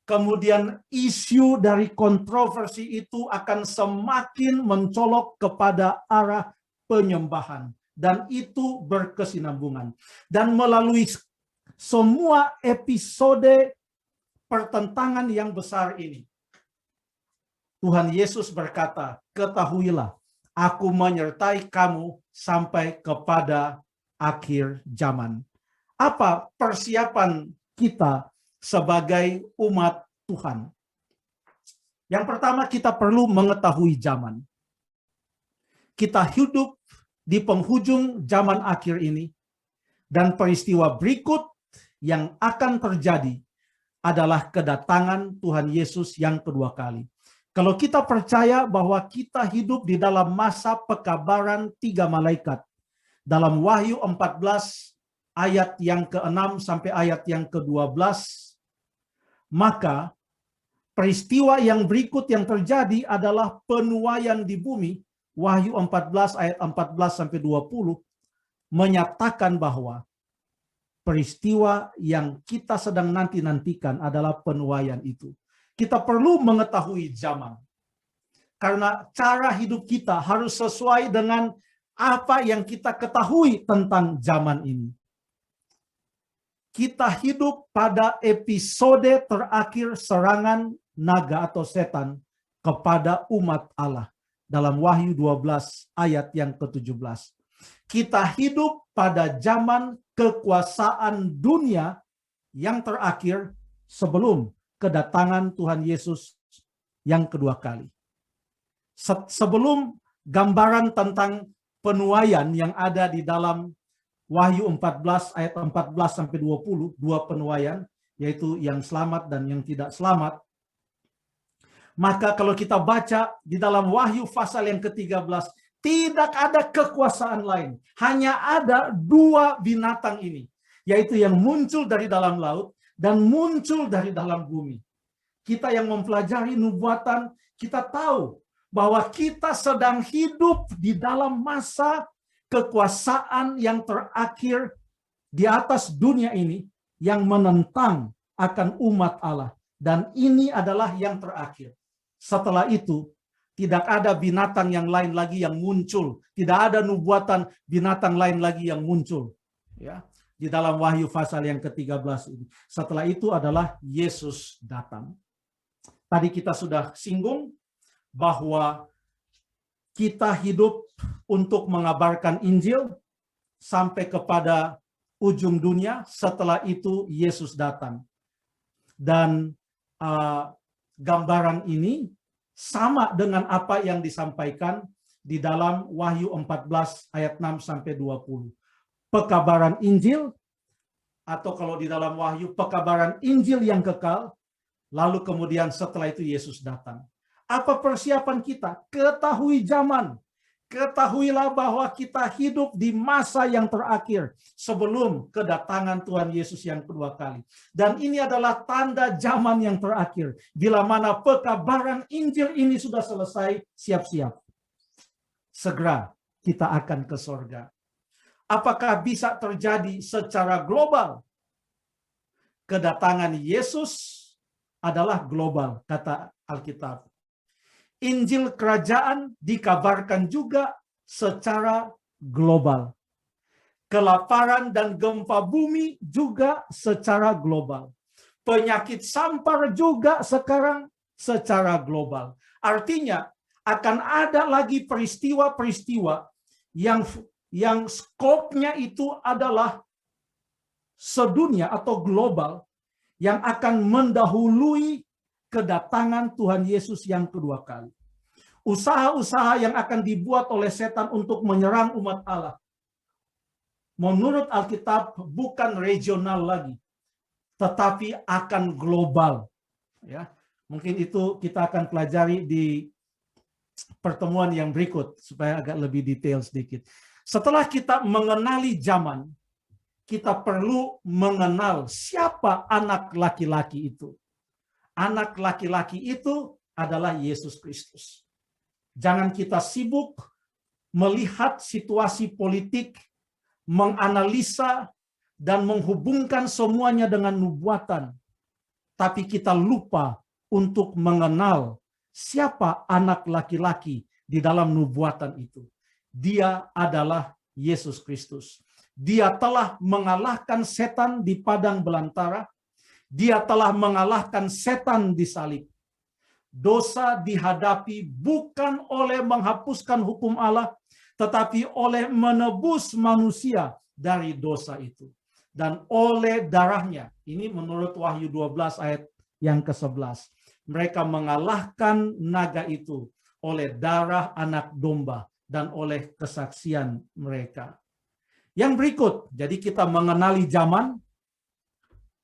Kemudian isu dari kontroversi itu akan semakin mencolok kepada arah penyembahan. Dan itu berkesinambungan. Dan melalui semua episode pertentangan yang besar ini, Tuhan Yesus berkata, ketahuilah, aku menyertai kamu sampai kepada akhir zaman. Apa persiapan kita sebagai umat Tuhan? Yang pertama, kita perlu mengetahui zaman. Kita hidup di penghujung zaman akhir ini, dan peristiwa berikut yang akan terjadi adalah kedatangan Tuhan Yesus yang kedua kali. Kalau kita percaya bahwa kita hidup di dalam masa pekabaran 3 malaikat, dalam Wahyu 14 ayat yang ke-6 sampai ayat yang ke-12, maka peristiwa yang berikut yang terjadi adalah penuaian di bumi. Wahyu 14 ayat 14 sampai 20 menyatakan bahwa peristiwa yang kita sedang nantikan adalah penuaian itu. Kita perlu mengetahui zaman. Karena cara hidup kita harus sesuai dengan apa yang kita ketahui tentang zaman ini. Kita hidup pada episode terakhir serangan naga atau setan kepada umat Allah. Dalam Wahyu 12 ayat yang ke-17. Kita hidup pada zaman kekuasaan dunia yang terakhir sebelum kedatangan Tuhan Yesus yang kedua kali. Sebelum gambaran tentang penuaian yang ada di dalam Wahyu 14 ayat 14 sampai 20, dua penuaian, yaitu yang selamat dan yang tidak selamat. Maka kalau kita baca di dalam Wahyu pasal yang ke-13, tidak ada kekuasaan lain. Hanya ada dua binatang ini, yaitu yang muncul dari dalam laut dan muncul dari dalam bumi. Kita yang mempelajari nubuatan, kita tahu bahwa kita sedang hidup di dalam masa kekuasaan yang terakhir di atas dunia ini yang menentang akan umat Allah. Dan ini adalah yang terakhir. Setelah itu, tidak ada binatang yang lain lagi yang muncul. Tidak ada nubuatan binatang lain lagi yang muncul. Ya, di dalam Wahyu pasal yang ke-13 ini. Setelah itu adalah Yesus datang. Tadi kita sudah singgung bahwa kita hidup untuk mengabarkan Injil sampai kepada ujung dunia. Setelah itu Yesus datang. Dan gambaran ini sama dengan apa yang disampaikan di dalam Wahyu 14 ayat 6 sampai 20. Pekabaran Injil, atau kalau di dalam Wahyu, pekabaran Injil yang kekal, lalu kemudian setelah itu Yesus datang. Apa persiapan kita? Ketahui zaman. Ketahuilah bahwa kita hidup di masa yang terakhir sebelum kedatangan Tuhan Yesus yang kedua kali. Dan ini adalah tanda zaman yang terakhir. Bila mana pekabaran Injil ini sudah selesai, siap-siap. Segera kita akan ke sorga. Apakah bisa terjadi secara global? Kedatangan Yesus adalah global, kata Alkitab. Injil kerajaan dikabarkan juga secara global. Kelaparan dan gempa bumi juga secara global. Penyakit sampar juga sekarang secara global. Artinya akan ada lagi peristiwa-peristiwa yang skopnya itu adalah sedunia atau global yang akan mendahului kedatangan Tuhan Yesus yang kedua kali. Usaha-usaha yang akan dibuat oleh setan untuk menyerang umat Allah, menurut Alkitab bukan regional lagi, tetapi akan global. Ya, mungkin itu kita akan pelajari di pertemuan yang berikut supaya agak lebih detail sedikit. Setelah kita mengenali zaman, kita perlu mengenal siapa anak laki-laki itu. Anak laki-laki itu adalah Yesus Kristus. Jangan kita sibuk melihat situasi politik, menganalisa, dan menghubungkan semuanya dengan nubuatan. Tapi kita lupa untuk mengenal siapa anak laki-laki di dalam nubuatan itu. Dia adalah Yesus Kristus. Dia telah mengalahkan setan di padang belantara. Dia telah mengalahkan setan di salib. Dosa dihadapi bukan oleh menghapuskan hukum Allah, tetapi oleh menebus manusia dari dosa itu. Dan oleh darahnya, ini menurut Wahyu 12 ayat yang ke-11, mereka mengalahkan naga itu oleh darah anak domba dan oleh kesaksian mereka. Yang berikut, jadi kita mengenali zaman,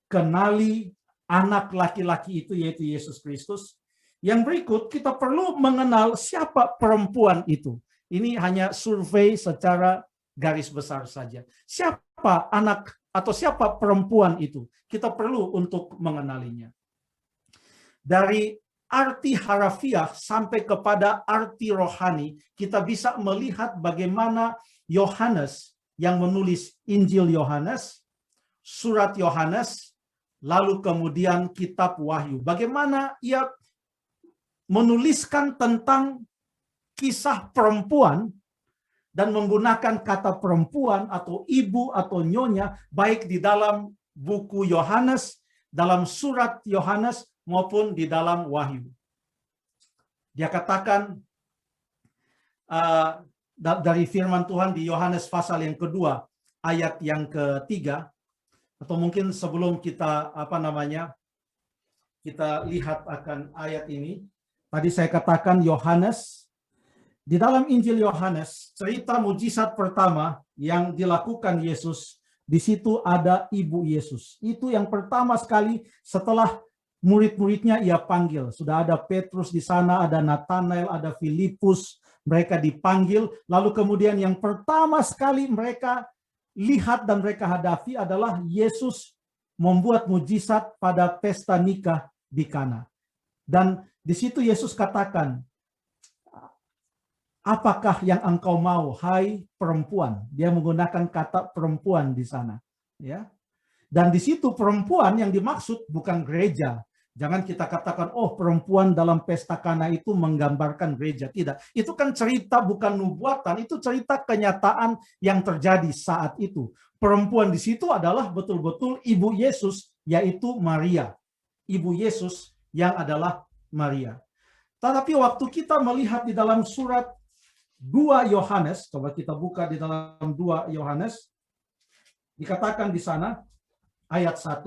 kenali anak laki-laki itu yaitu Yesus Kristus. Yang berikut kita perlu mengenal siapa perempuan itu. Ini hanya survei secara garis besar saja. Siapa anak atau siapa perempuan itu? Kita perlu untuk mengenalinya. Dari arti harafiah sampai kepada arti rohani, kita bisa melihat bagaimana Yohanes yang menulis Injil Yohanes, surat Yohanes, lalu kemudian kitab Wahyu. Bagaimana ia menuliskan tentang kisah perempuan dan menggunakan kata perempuan atau ibu atau nyonya baik di dalam buku Yohanes, dalam surat Yohanes maupun di dalam Wahyu. Dia katakan dari firman Tuhan di Yohanes pasal yang kedua ayat yang ketiga, atau mungkin sebelum kita kita lihat akan ayat ini. Tadi saya katakan Yohanes, di dalam Injil Yohanes, cerita mujizat pertama yang dilakukan Yesus, di situ ada ibu Yesus. Itu yang pertama sekali setelah murid-muridnya ia panggil. Sudah ada Petrus di sana, ada Nathanael, ada Filipus, mereka dipanggil. Lalu kemudian yang pertama sekali mereka lihat dan mereka hadapi adalah Yesus membuat mujizat pada pesta nikah di Kana. Dan di situ Yesus katakan, apakah yang engkau mau, hai perempuan? Dia menggunakan kata perempuan di sana, ya. Dan di situ perempuan yang dimaksud bukan gereja. Jangan kita katakan, oh perempuan dalam pesta Kana itu menggambarkan gereja. Tidak, itu kan cerita bukan nubuatan, itu cerita kenyataan yang terjadi saat itu. Perempuan di situ adalah betul-betul ibu Yesus, yaitu Maria. Ibu Yesus yang adalah Maria. Tetapi waktu kita melihat di dalam surat 2 Yohanes, coba kita buka di dalam 2 Yohanes, dikatakan di sana, ayat 1,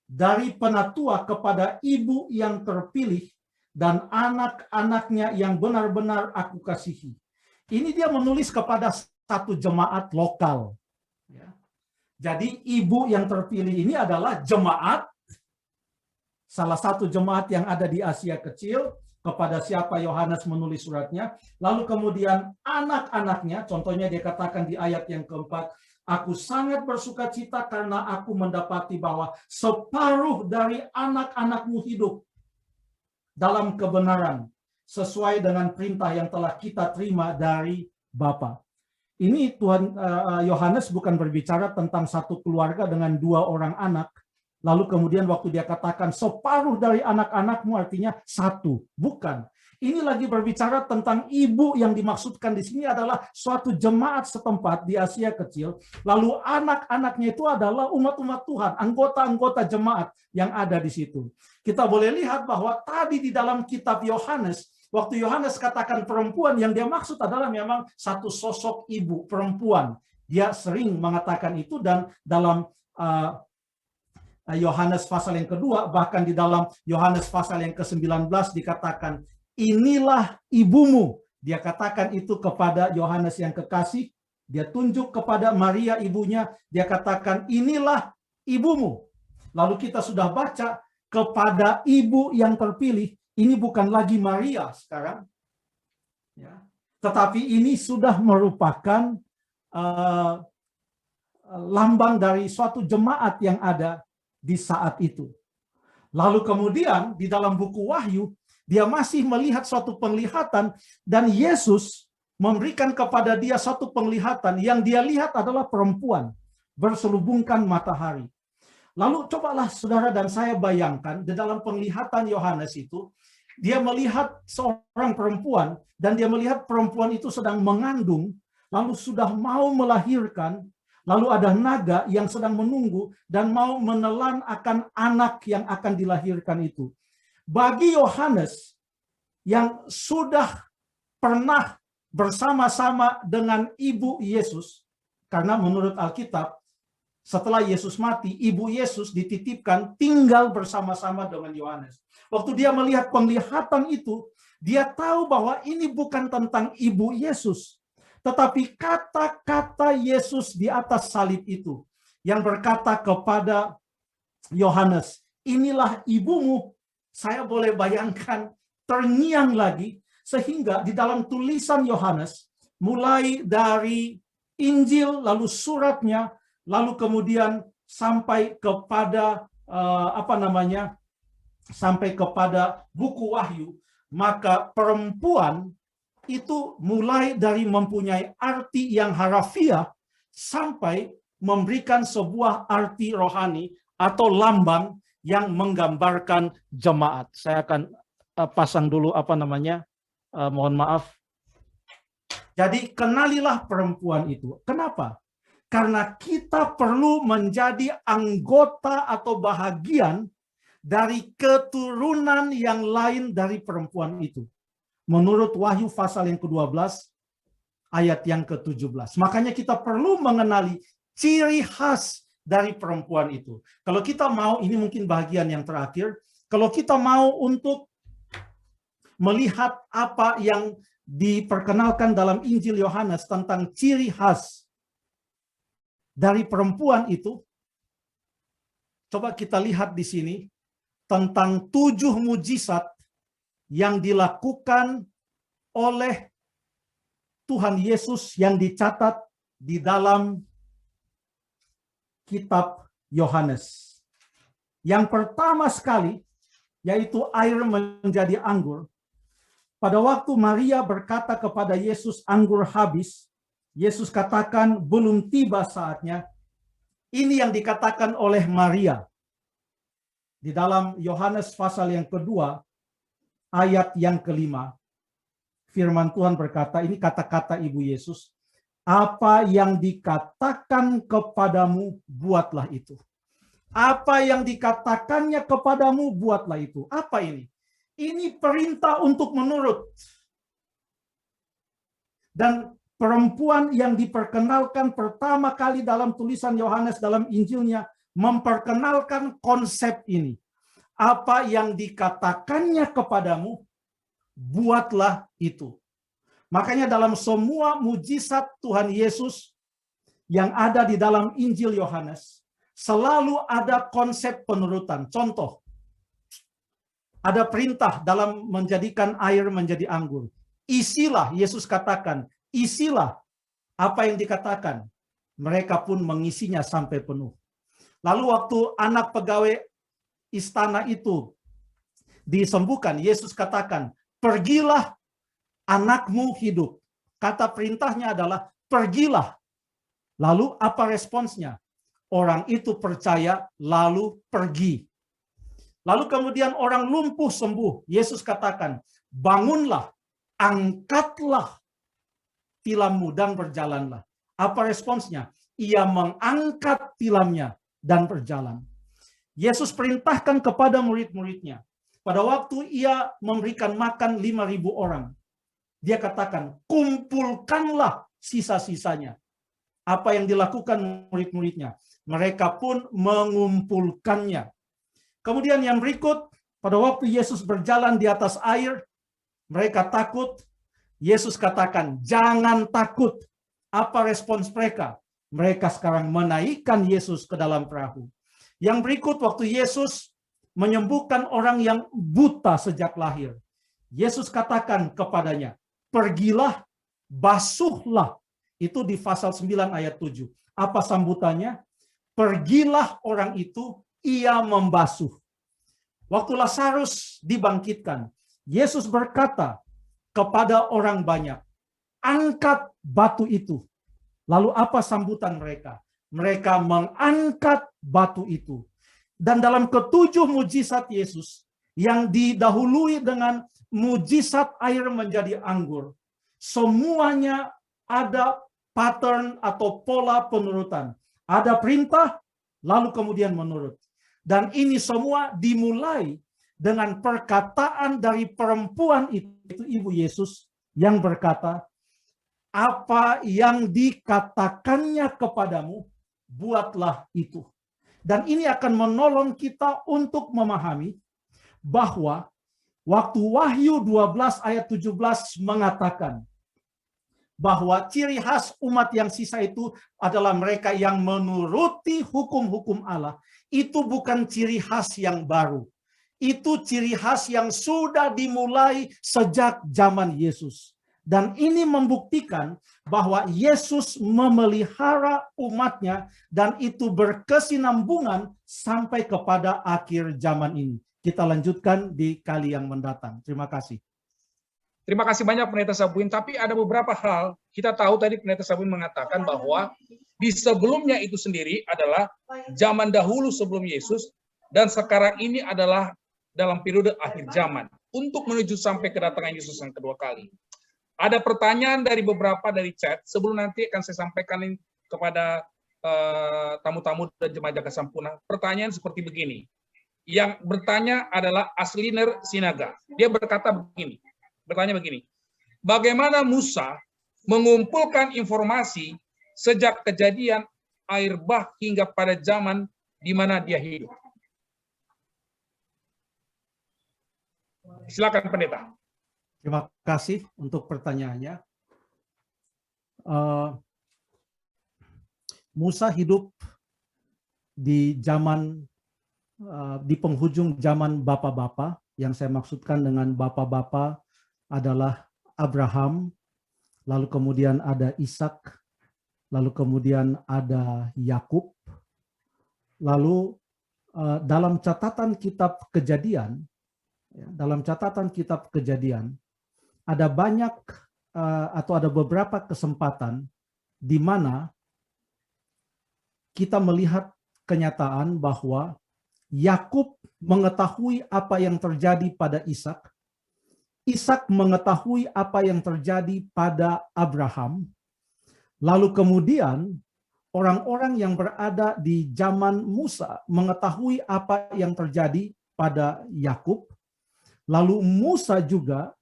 dari penatua kepada ibu yang terpilih dan anak-anaknya yang benar-benar aku kasihi. Ini dia menulis kepada satu jemaat lokal. Jadi ibu yang terpilih ini adalah jemaat, salah satu jemaat yang ada di Asia Kecil, kepada siapa Yohanes menulis suratnya. Lalu kemudian anak-anaknya, contohnya dia katakan di ayat yang keempat, aku sangat bersuka cita karena aku mendapati bahwa separuh dari anak-anakmu hidup dalam kebenaran, sesuai dengan perintah yang telah kita terima dari Bapa. Ini Tuhan Yohanes bukan berbicara tentang satu keluarga dengan 2 orang anak, lalu kemudian waktu dia katakan separuh dari anak-anakmu artinya 1. Bukan. Ini lagi berbicara tentang ibu yang dimaksudkan di sini adalah suatu jemaat setempat di Asia Kecil. Lalu anak-anaknya itu adalah umat-umat Tuhan, anggota-anggota jemaat yang ada di situ. Kita boleh lihat bahwa tadi di dalam kitab Yohanes, waktu Yohanes katakan perempuan, yang dia maksud adalah memang satu sosok ibu perempuan. Dia sering mengatakan itu, dan dalam Yohanes pasal yang kedua, bahkan di dalam Yohanes pasal yang ke-19 dikatakan, inilah ibumu. Dia katakan itu kepada Yohanes yang kekasih. Dia tunjuk kepada Maria ibunya. Dia katakan inilah ibumu. Lalu kita sudah baca kepada ibu yang terpilih. Ini bukan lagi Maria sekarang. Ya. Tetapi ini sudah merupakan lambang dari suatu jemaat yang ada di saat itu. Lalu kemudian di dalam buku Wahyu, dia masih melihat suatu penglihatan dan Yesus memberikan kepada dia satu penglihatan yang dia lihat adalah perempuan berselubungkan matahari. Lalu cobalah saudara dan saya bayangkan di dalam penglihatan Yohanes itu, dia melihat seorang perempuan dan dia melihat perempuan itu sedang mengandung, lalu sudah mau melahirkan, lalu ada naga yang sedang menunggu dan mau menelan akan anak yang akan dilahirkan itu. Bagi Yohanes yang sudah pernah bersama-sama dengan ibu Yesus, karena menurut Alkitab, setelah Yesus mati, ibu Yesus dititipkan tinggal bersama-sama dengan Yohanes. Waktu dia melihat penglihatan itu, dia tahu bahwa ini bukan tentang ibu Yesus, tetapi kata-kata Yesus di atas salib itu, yang berkata kepada Yohanes, inilah ibumu. Saya boleh bayangkan terngiang lagi, sehingga di dalam tulisan Yohanes, mulai dari Injil, lalu suratnya, lalu kemudian sampai kepada sampai kepada buku Wahyu, maka perempuan itu mulai dari mempunyai arti yang harafiah sampai memberikan sebuah arti rohani atau lambang yang menggambarkan jemaat. Saya akan pasang dulu mohon maaf. Jadi kenalilah perempuan itu. Kenapa? Karena kita perlu menjadi anggota atau bahagian dari keturunan yang lain dari perempuan itu. Menurut Wahyu pasal yang ke-12 ayat yang ke-17. Makanya kita perlu mengenali ciri khas dari perempuan itu. Kalau kita mau, ini mungkin bagian yang terakhir, kalau kita mau untuk melihat apa yang diperkenalkan dalam Injil Yohanes tentang ciri khas dari perempuan itu, coba kita lihat di sini tentang 7 mujizat yang dilakukan oleh Tuhan Yesus yang dicatat di dalam kitab Yohanes. Yang pertama sekali, yaitu air menjadi anggur. Pada waktu Maria berkata kepada Yesus, anggur habis, Yesus katakan, belum tiba saatnya. Ini yang dikatakan oleh Maria. Di dalam Yohanes pasal yang kedua, ayat yang kelima, firman Tuhan berkata, ini kata-kata Ibu Yesus, apa yang dikatakan kepadamu, buatlah itu. Apa yang dikatakannya kepadamu, buatlah itu. Apa ini? Ini perintah untuk menurut. Dan perempuan yang diperkenalkan pertama kali dalam tulisan Yohanes dalam Injilnya, memperkenalkan konsep ini. Apa yang dikatakannya kepadamu, buatlah itu. Makanya dalam semua mujizat Tuhan Yesus yang ada di dalam Injil Yohanes, selalu ada konsep penurutan. Contoh, ada perintah dalam menjadikan air menjadi anggur. Isilah, Yesus katakan, isilah apa yang dikatakan. Mereka pun mengisinya sampai penuh. Lalu waktu anak pegawai istana itu disembuhkan, Yesus katakan, pergilah, anakmu hidup. Kata perintahnya adalah pergilah. Lalu apa responsnya? Orang itu percaya lalu pergi. Lalu kemudian orang lumpuh sembuh. Yesus katakan, bangunlah, angkatlah tilammu dan berjalanlah. Apa responsnya? Ia mengangkat tilamnya dan berjalan. Yesus perintahkan kepada murid-muridnya. Pada waktu ia memberikan makan 5.000 orang. Dia katakan, kumpulkanlah sisa-sisanya. Apa yang dilakukan murid-muridnya? Mereka pun mengumpulkannya. Kemudian yang berikut, pada waktu Yesus berjalan di atas air, Mereka takut. Yesus katakan, jangan takut. Apa respons mereka? Mereka sekarang menaikkan Yesus ke dalam perahu. Yang berikut, waktu Yesus menyembuhkan orang yang buta sejak lahir, Yesus katakan kepadanya, pergilah, basuhlah. Itu di pasal 9 ayat 7. Apa sambutannya? Pergilah orang itu, ia membasuh. Waktu Lazarus dibangkitkan, Yesus berkata kepada orang banyak, angkat batu itu. Lalu apa sambutan mereka? Mereka mengangkat batu itu. Dan dalam ketujuh mujizat Yesus, yang didahului dengan mujizat air menjadi anggur, semuanya ada pattern atau pola penurutan. Ada perintah, lalu kemudian menurut. Dan ini semua dimulai dengan perkataan dari perempuan itu Ibu Yesus yang berkata, apa yang dikatakannya kepadamu, buatlah itu. Dan ini akan menolong kita untuk memahami bahwa waktu Wahyu 12 ayat 17 mengatakan bahwa ciri khas umat yang sisa itu adalah mereka yang menuruti hukum-hukum Allah. Itu bukan ciri khas yang baru. Itu ciri khas yang sudah dimulai sejak zaman Yesus. Dan ini membuktikan bahwa Yesus memelihara umatnya dan itu berkesinambungan sampai kepada akhir zaman ini. Kita lanjutkan di kali yang mendatang. Terima kasih. Terima kasih banyak Pendeta Sabuin, tapi ada beberapa hal. Kita tahu tadi Pendeta Sabuin mengatakan bahwa di sebelumnya itu sendiri adalah zaman dahulu sebelum Yesus, dan sekarang ini adalah dalam periode akhir zaman, untuk menuju sampai kedatangan Yesus yang kedua kali. Ada pertanyaan dari beberapa dari chat, sebelum nanti akan saya sampaikan kepada tamu-tamu dan jemaat Jaga Sampurna. Pertanyaan seperti begini. Yang bertanya adalah Asliner Sinaga. Dia bertanya begini, bagaimana Musa mengumpulkan informasi sejak kejadian air bah hingga pada zaman di mana dia hidup? Silakan Pendeta. Terima kasih untuk pertanyaannya. Musa hidup di zaman, di penghujung zaman bapak-bapak. Yang saya maksudkan dengan bapak-bapak adalah Abraham, lalu kemudian ada Ishak, lalu kemudian ada Yakub. Lalu dalam catatan kitab Kejadian, ada banyak atau ada beberapa kesempatan di mana kita melihat kenyataan bahwa Yakub mengetahui apa yang terjadi pada Ishak, Ishak mengetahui apa yang terjadi pada Abraham, lalu kemudian orang-orang yang berada di zaman Musa mengetahui apa yang terjadi pada Yakub, lalu Musa juga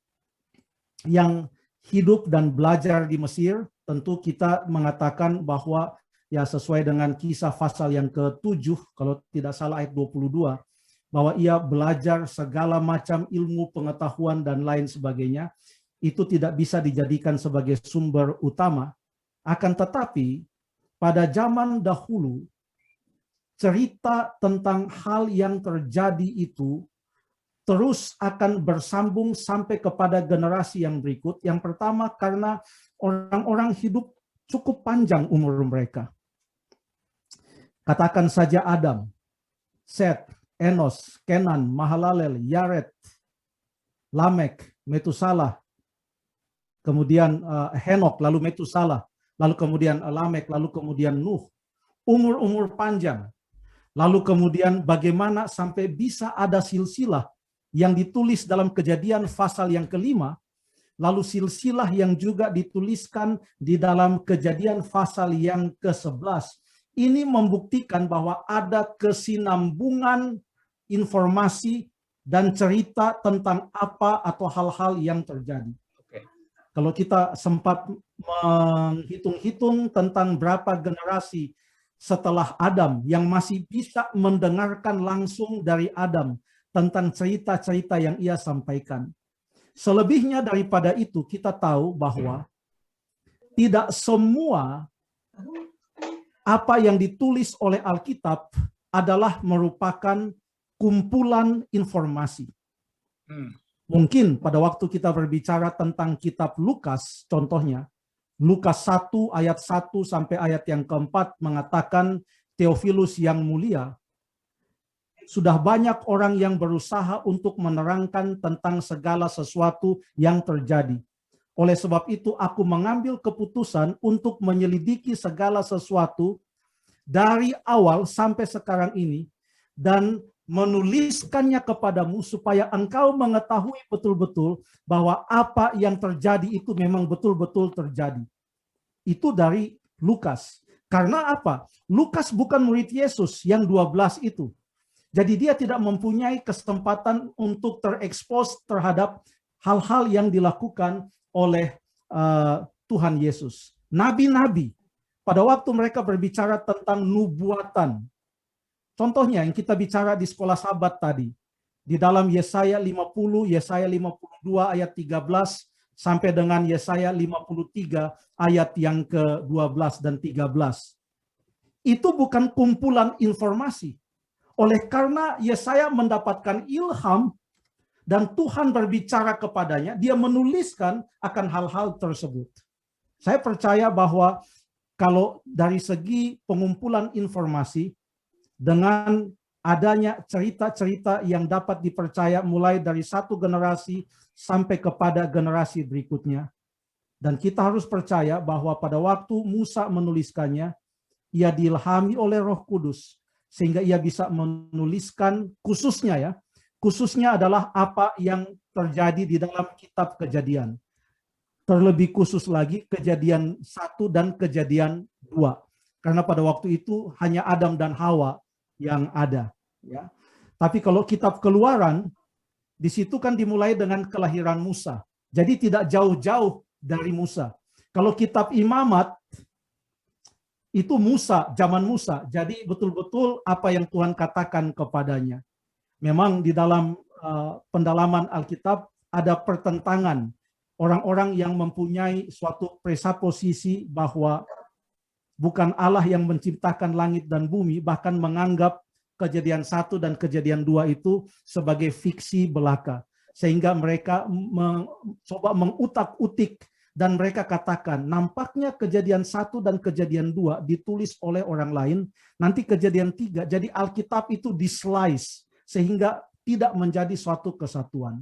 yang hidup dan belajar di Mesir. Tentu kita mengatakan bahwa ya sesuai dengan Kisah pasal yang ke-7, kalau tidak salah ayat 22, bahwa ia belajar segala macam ilmu pengetahuan dan lain sebagainya. Itu tidak bisa dijadikan sebagai sumber utama. Akan tetapi pada zaman dahulu, cerita tentang hal yang terjadi itu terus akan bersambung sampai kepada generasi yang berikut. Yang pertama karena orang-orang hidup cukup panjang umur mereka. Katakan saja Adam, Set, Enos, Kenan, Mahalalel, Yared, Lamek, Metusalah, kemudian Henok, lalu Metusalah, lalu kemudian Lamek, lalu kemudian Nuh. Umur-umur panjang. Lalu kemudian bagaimana sampai bisa ada silsilah yang ditulis dalam Kejadian pasal yang ke-5, lalu silsilah yang juga dituliskan di dalam Kejadian pasal yang ke-11. Ini membuktikan bahwa ada kesinambungan informasi dan cerita tentang apa atau hal-hal yang terjadi. Kalau kita sempat menghitung-hitung tentang berapa generasi setelah Adam yang masih bisa mendengarkan langsung dari Adam tentang cerita-cerita yang ia sampaikan. Selebihnya daripada itu, kita tahu bahwa tidak semua apa yang ditulis oleh Alkitab adalah merupakan kumpulan informasi. Mungkin pada waktu kita berbicara tentang kitab Lukas, contohnya, Lukas 1 ayat 1 sampai ayat yang keempat mengatakan, Theophilus yang mulia, sudah banyak orang yang berusaha untuk menerangkan tentang segala sesuatu yang terjadi. Oleh sebab itu, aku mengambil keputusan untuk menyelidiki segala sesuatu dari awal sampai sekarang ini, dan menuliskannya kepadamu supaya engkau mengetahui betul-betul bahwa apa yang terjadi itu memang betul-betul terjadi. Itu dari Lukas. Karena apa? Lukas bukan murid Yesus yang 12 itu. Jadi dia tidak mempunyai kesempatan untuk terekspos terhadap hal-hal yang dilakukan oleh Tuhan Yesus. Nabi-nabi, pada waktu mereka berbicara tentang nubuatan, contohnya yang kita bicara di sekolah Sabat tadi, di dalam Yesaya 50, Yesaya 52 ayat 13 sampai dengan Yesaya 53 ayat yang ke-12 dan 13. Itu bukan kumpulan informasi. Oleh karena Yesaya mendapatkan ilham dan Tuhan berbicara kepadanya, dia menuliskan akan hal-hal tersebut. Saya percaya bahwa kalau dari segi pengumpulan informasi, dengan adanya cerita-cerita yang dapat dipercaya mulai dari satu generasi sampai kepada generasi berikutnya. Dan kita harus percaya bahwa pada waktu Musa menuliskannya, ia diilhami oleh Roh Kudus, sehingga ia bisa menuliskan khususnya adalah apa yang terjadi di dalam kitab Kejadian. Terlebih khusus lagi Kejadian 1 dan Kejadian 2. Karena pada waktu itu hanya Adam dan Hawa yang ada, ya. Tapi kalau kitab Keluaran, di situ kan dimulai dengan kelahiran Musa. Jadi tidak jauh-jauh dari Musa. Kalau kitab Imamat itu Musa, zaman Musa. Jadi betul-betul apa yang Tuhan katakan kepadanya. Memang di dalam pendalaman Alkitab ada pertentangan orang-orang yang mempunyai suatu presuposisi bahwa bukan Allah yang menciptakan langit dan bumi, bahkan menganggap Kejadian 1 dan Kejadian 2 itu sebagai fiksi belaka. Sehingga mereka mencoba mengutak-utik dan mereka katakan, nampaknya Kejadian 1 dan Kejadian 2 ditulis oleh orang lain, nanti Kejadian 3, jadi Alkitab itu di-slice, sehingga tidak menjadi suatu kesatuan.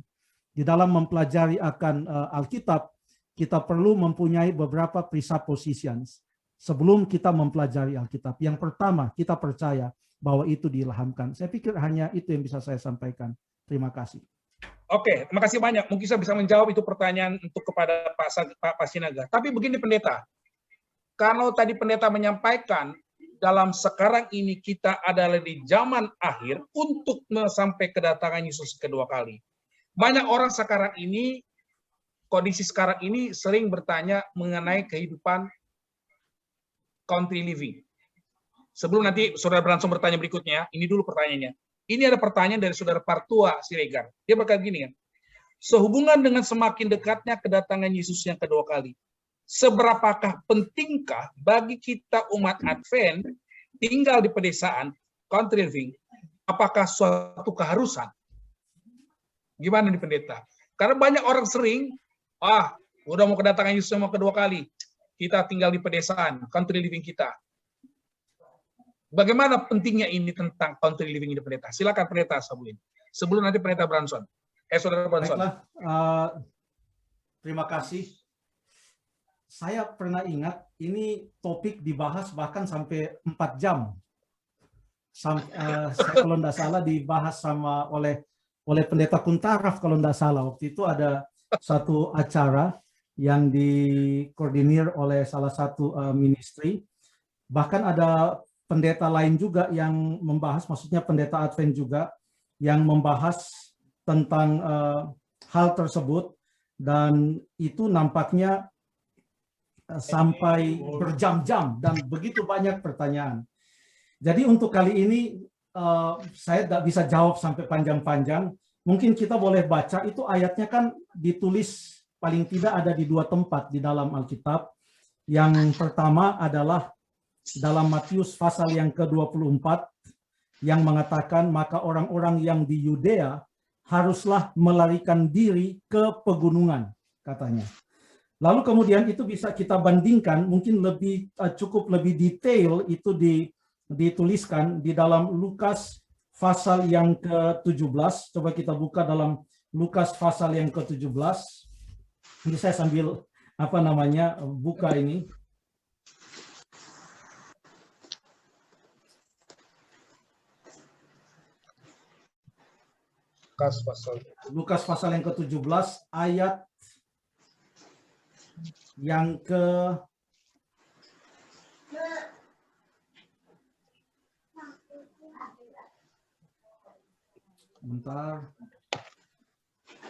Di dalam mempelajari akan Alkitab, kita perlu mempunyai beberapa presuppositions sebelum kita mempelajari Alkitab. Yang pertama, kita percaya bahwa itu diilhamkan. Saya pikir hanya itu yang bisa saya sampaikan. Terima kasih. Oke, terima kasih banyak. Mungkin saya bisa menjawab itu pertanyaan untuk kepada Pak Pasinaga. Tapi begini pendeta, kalau tadi pendeta menyampaikan dalam sekarang ini kita adalah di zaman akhir untuk sampai kedatangan Yesus kedua kali. Banyak orang sekarang ini, kondisi sekarang ini sering bertanya mengenai kehidupan country living. Sebelum nanti Saudara Branson bertanya berikutnya, ini dulu pertanyaannya. Ini ada pertanyaan dari Saudara Partua Siregar. Dia berkata gini kan, sehubungan dengan semakin dekatnya kedatangan Yesus yang kedua kali, seberapakah pentingkah bagi kita umat Advent tinggal di pedesaan, country living, apakah suatu keharusan? Gimana nih pendeta? Karena banyak orang sering, udah mau kedatangan Yesus yang kedua kali, kita tinggal di pedesaan, country living kita. Bagaimana pentingnya ini tentang country living ini pendeta? Silakan pendeta Sabuin. Sebelum nanti pendeta Branson. Saudara Branson. Baiklah, terima kasih. Saya pernah ingat ini topik dibahas bahkan sampai 4 jam. Saya kalau tidak salah dibahas oleh pendeta Kuntaraf kalau tidak salah. Waktu itu ada satu acara yang dikoordinir oleh salah satu ministry. Bahkan ada pendeta lain juga yang membahas, maksudnya pendeta Advent juga, yang membahas tentang hal tersebut, dan itu nampaknya sampai berjam-jam dan begitu banyak pertanyaan. Jadi untuk kali ini saya tidak bisa jawab sampai panjang-panjang, Mungkin kita boleh baca, itu ayatnya kan ditulis paling tidak ada di 2 tempat di dalam Alkitab. Yang pertama adalah dalam Matius pasal yang ke-24 yang mengatakan maka orang-orang yang di Yudea haruslah melarikan diri ke pegunungan, katanya. Lalu kemudian itu bisa kita bandingkan, mungkin cukup lebih detail itu dituliskan di dalam Lukas pasal yang ke-17. Coba kita buka dalam Lukas pasal yang ke-17. Ini saya sambil buka ini. Lukas pasal yang ke-17 ayat yang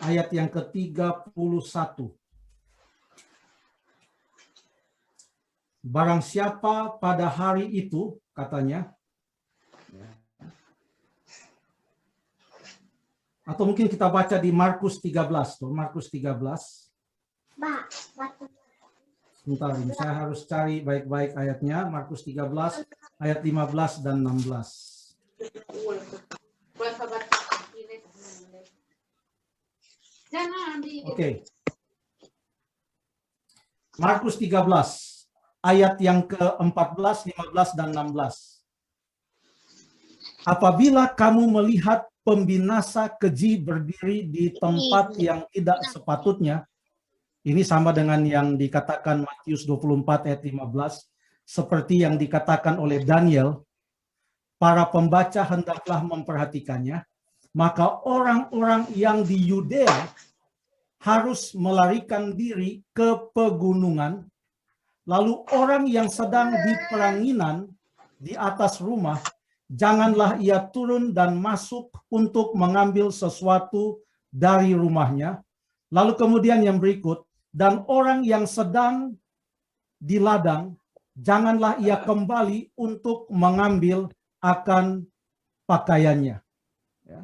ayat yang ke-31. Barang siapa pada hari itu, katanya, atau mungkin kita baca di Markus 13, tuh, Markus 13. Sebentar, ini saya harus cari baik-baik ayatnya. Markus 13, ayat 15 dan 16. Oke. Markus 13, ayat yang ke-14, 15, dan 16. Apabila kamu melihat pembinasa keji berdiri di tempat yang tidak sepatutnya, ini sama dengan yang dikatakan Matius 24 ayat 15, seperti yang dikatakan oleh Daniel, para pembaca hendaklah memperhatikannya, maka orang-orang yang di Yudea harus melarikan diri ke pegunungan, lalu orang yang sedang di peranginan di atas rumah, janganlah ia turun dan masuk untuk mengambil sesuatu dari rumahnya. Lalu kemudian yang berikut, dan orang yang sedang di ladang, janganlah ia kembali untuk mengambil akan pakaiannya. Ya.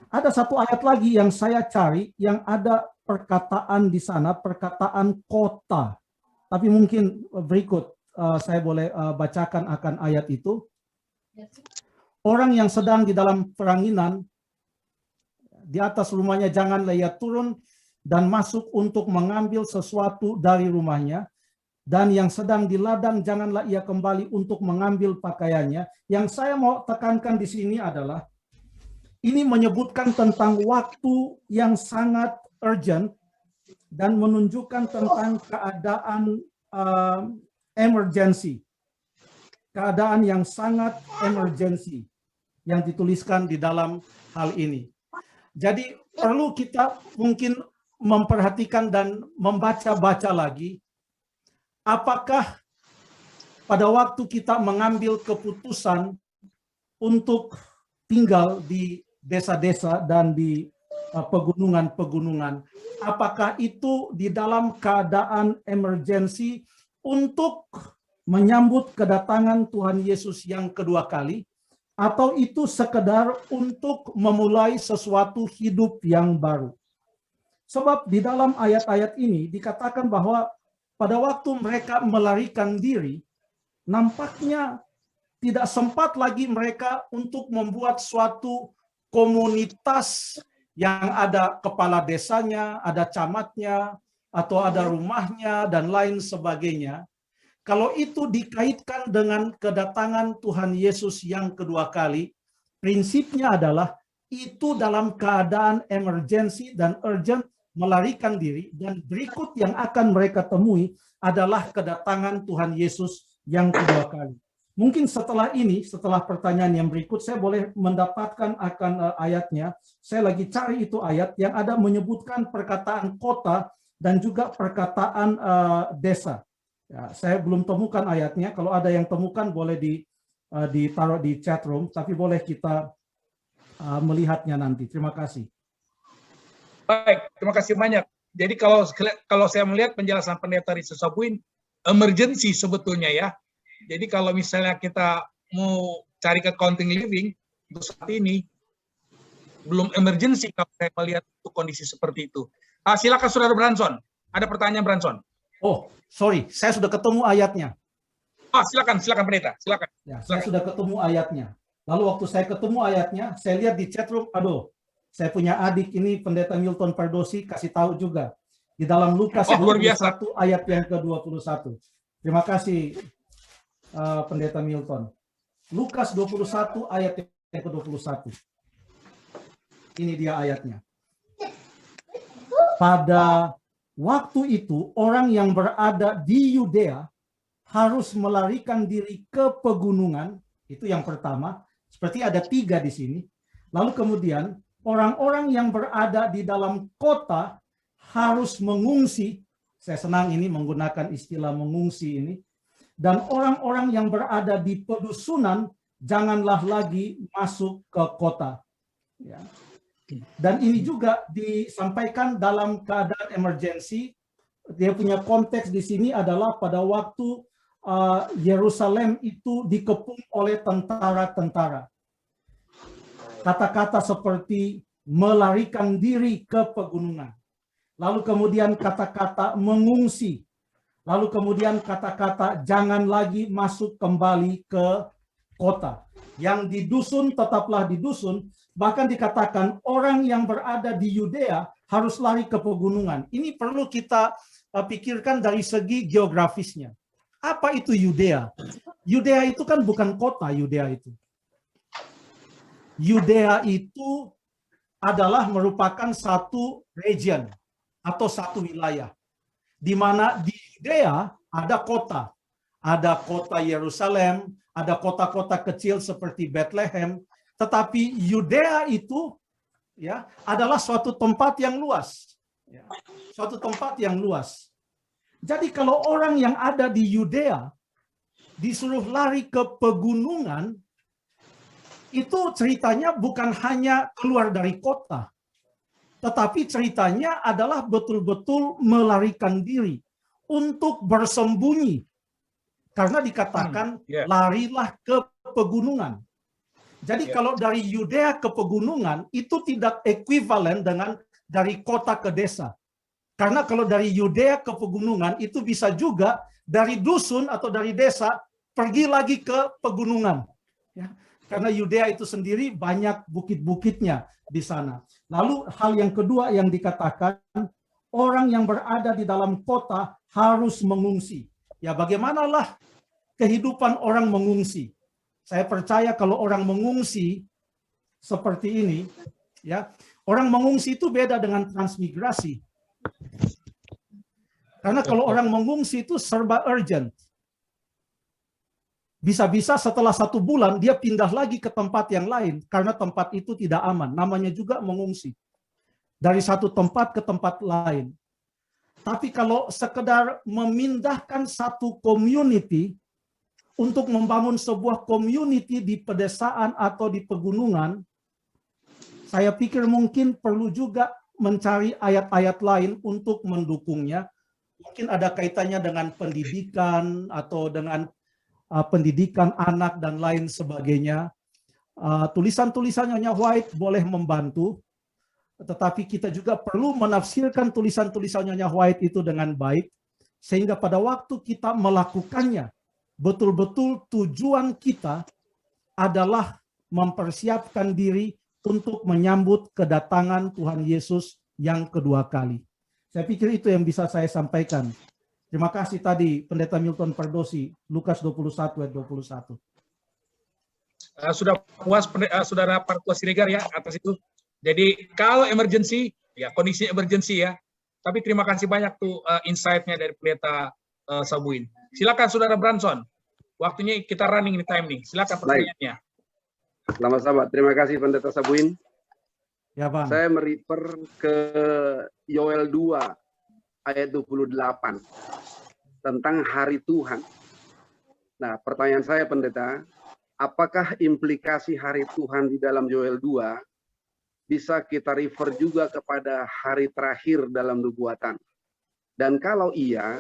Ada satu ayat lagi yang saya cari, yang ada perkataan di sana, perkataan kota. Tapi mungkin berikut saya boleh bacakan akan ayat itu. Orang yang sedang di dalam peranginan, di atas rumahnya janganlah ia turun dan masuk untuk mengambil sesuatu dari rumahnya, dan yang sedang di ladang janganlah ia kembali untuk mengambil pakaiannya. Yang saya mau tekankan di sini adalah, ini menyebutkan tentang waktu yang sangat urgent dan menunjukkan tentang keadaan emergency. Keadaan yang sangat emergency yang dituliskan di dalam hal ini. Jadi perlu kita mungkin memperhatikan dan membaca-baca lagi, apakah pada waktu kita mengambil keputusan untuk tinggal di desa-desa dan di pegunungan-pegunungan, apakah itu di dalam keadaan emergensi untuk menyambut kedatangan Tuhan Yesus yang kedua kali, atau itu sekedar untuk memulai sesuatu hidup yang baru. Sebab di dalam ayat-ayat ini dikatakan bahwa pada waktu mereka melarikan diri, nampaknya tidak sempat lagi mereka untuk membuat suatu komunitas yang ada kepala desanya, ada camatnya, atau ada rumahnya, dan lain sebagainya. Kalau itu dikaitkan dengan kedatangan Tuhan Yesus yang kedua kali, prinsipnya adalah itu dalam keadaan emergensi dan urgent, melarikan diri, dan berikut yang akan mereka temui adalah kedatangan Tuhan Yesus yang kedua kali. Mungkin setelah ini, setelah pertanyaan yang berikut, saya boleh mendapatkan akan ayatnya. Saya lagi cari itu ayat yang ada menyebutkan perkataan kota dan juga perkataan desa. Ya, saya belum temukan ayatnya. Kalau ada yang temukan boleh ditaruh di chat room, tapi boleh kita melihatnya nanti. Terima kasih. Baik, terima kasih banyak. Jadi kalau saya melihat penjelasan Pendeta Richard Sabuin, emergency sebetulnya ya. Jadi kalau misalnya kita mau cari accounting living untuk saat ini, belum emergency kalau saya melihat untuk kondisi seperti itu. Silakan Saudara Branson. Ada pertanyaan Branson? Oh, sorry, saya sudah ketemu ayatnya. Silakan pendeta, silakan. Ya, saya sudah ketemu ayatnya. Lalu waktu saya ketemu ayatnya, saya lihat di chatroom, aduh, saya punya adik ini Pendeta Milton Pardosi kasih tahu juga di dalam Lukas luar 21 biasa. ayat yang ke-21. Terima kasih Pendeta Milton. Lukas 21 ayat yang ke-21. Ini dia ayatnya. Pada waktu itu orang yang berada di Yudea harus melarikan diri ke pegunungan, itu yang pertama. Seperti ada 3 di sini. Lalu kemudian orang-orang yang berada di dalam kota harus mengungsi. Saya senang ini menggunakan istilah mengungsi ini. Dan orang-orang yang berada di pedusunan janganlah lagi masuk ke kota. Ya. Dan ini juga disampaikan dalam keadaan emergensi. Dia punya konteks di sini adalah pada waktu Yerusalem itu dikepung oleh tentara-tentara. Kata-kata seperti melarikan diri ke pegunungan. Lalu kemudian kata-kata mengungsi. Lalu kemudian kata-kata jangan lagi masuk kembali ke kota. Yang di dusun tetaplah di dusun. Bahkan dikatakan orang yang berada di Yudea harus lari ke pegunungan. Ini perlu kita pikirkan dari segi geografisnya. Apa itu Yudea? Yudea itu kan bukan kota, Yudea itu. Yudea itu adalah merupakan satu region atau satu wilayah. Di mana di Yudea ada kota. Ada kota Yerusalem, ada kota-kota kecil seperti Bethlehem, tetapi Yudea itu ya adalah suatu tempat yang luas. Ya, suatu tempat yang luas. Jadi kalau orang yang ada di Yudea disuruh lari ke pegunungan, itu ceritanya bukan hanya keluar dari kota, tetapi ceritanya adalah betul-betul melarikan diri untuk bersembunyi. Karena dikatakan larilah ke pegunungan. Jadi kalau dari Yudea ke pegunungan itu tidak ekuivalen dengan dari kota ke desa. Karena kalau dari Yudea ke pegunungan itu bisa juga dari dusun atau dari desa pergi lagi ke pegunungan. Ya. Karena Yudea itu sendiri banyak bukit-bukitnya di sana. Lalu hal yang kedua yang dikatakan, orang yang berada di dalam kota harus mengungsi. Ya bagaimanalah kehidupan orang mengungsi? Saya percaya kalau orang mengungsi seperti ini, ya orang mengungsi itu beda dengan transmigrasi. Karena kalau orang mengungsi itu serba urgent. Bisa-bisa setelah 1 bulan dia pindah lagi ke tempat yang lain karena tempat itu tidak aman. Namanya juga mengungsi. Dari satu tempat ke tempat lain. Tapi kalau sekedar memindahkan satu community untuk membangun sebuah community di pedesaan atau di pegunungan, saya pikir mungkin perlu juga mencari ayat-ayat lain untuk mendukungnya. Mungkin ada kaitannya dengan pendidikan atau dengan pendidikan anak dan lain sebagainya. Tulisan-tulisan Nyonya White boleh membantu, tetapi kita juga perlu menafsirkan tulisan-tulisan Nyonya White itu dengan baik, sehingga pada waktu kita melakukannya, betul-betul tujuan kita adalah mempersiapkan diri untuk menyambut kedatangan Tuhan Yesus yang kedua kali. Saya pikir itu yang bisa saya sampaikan. Terima kasih tadi Pendeta Milton Pardosi, Lukas 21 ayat 21. Sudah puas Saudara Partua Siregar ya atas itu. Jadi kalau emergency, ya kondisi emergency ya. Tapi terima kasih banyak tuh insight-nya dari Pendeta Sabuin. Silakan Saudara Branson. Waktunya kita running ini time nih. Silakan pertanyaannya. Sama-sama. Terima kasih Pendeta Sabuin. Ya, Bang. Saya merefer ke Yoel 2 ayat 28 tentang hari Tuhan. Nah, pertanyaan saya Pendeta, apakah implikasi hari Tuhan di dalam Yoel 2 bisa kita refer juga kepada hari terakhir dalam nubuatan? Dan kalau iya,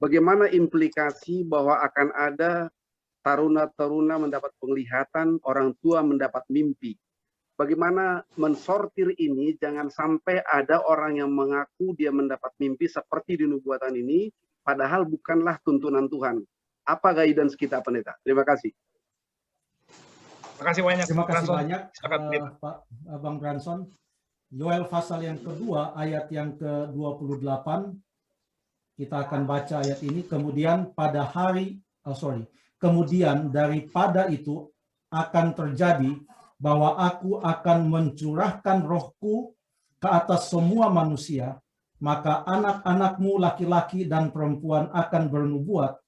bagaimana implikasi bahwa akan ada taruna-taruna mendapat penglihatan, orang tua mendapat mimpi? bagaimana mensortir ini, jangan sampai ada orang yang mengaku dia mendapat mimpi seperti di nubuatan ini, padahal bukanlah tuntunan Tuhan. Apa guidance kita, Pendeta? Terima kasih. Terima kasih banyak. Terima kasih Branson. banyak, Silakan, Pendeta. Pak Bang Branson. Yoel pasal yang kedua, ayat yang ke-28. Kita akan baca ayat ini. Kemudian daripada itu akan terjadi bahwa aku akan mencurahkan rohku ke atas semua manusia, maka anak-anakmu laki-laki dan perempuan akan bernubuat,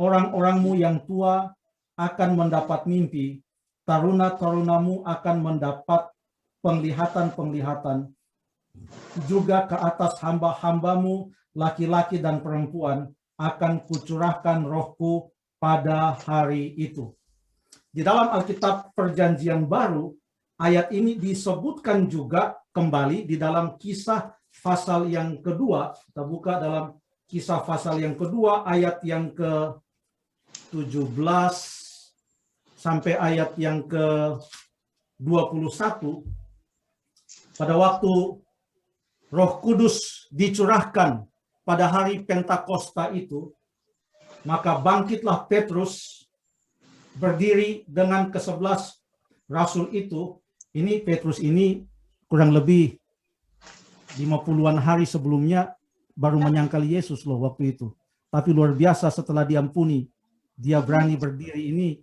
orang-orangmu yang tua akan mendapat mimpi, taruna-tarunamu akan mendapat penglihatan-penglihatan, juga ke atas hamba-hambamu laki-laki dan perempuan akan kucurahkan rohku pada hari itu. Di dalam Alkitab Perjanjian Baru, ayat ini disebutkan juga kembali di dalam Kisah pasal yang kedua. Kita buka dalam Kisah pasal yang kedua, ayat yang ke-17 sampai ayat yang ke-21. Pada waktu Roh Kudus dicurahkan pada hari Pentakosta itu, maka bangkitlah Petrus berdiri dengan ke-11 rasul itu. Ini Petrus ini kurang lebih 50-an hari sebelumnya baru menyangkal Yesus loh waktu itu. Tapi luar biasa setelah diampuni, dia berani berdiri. Ini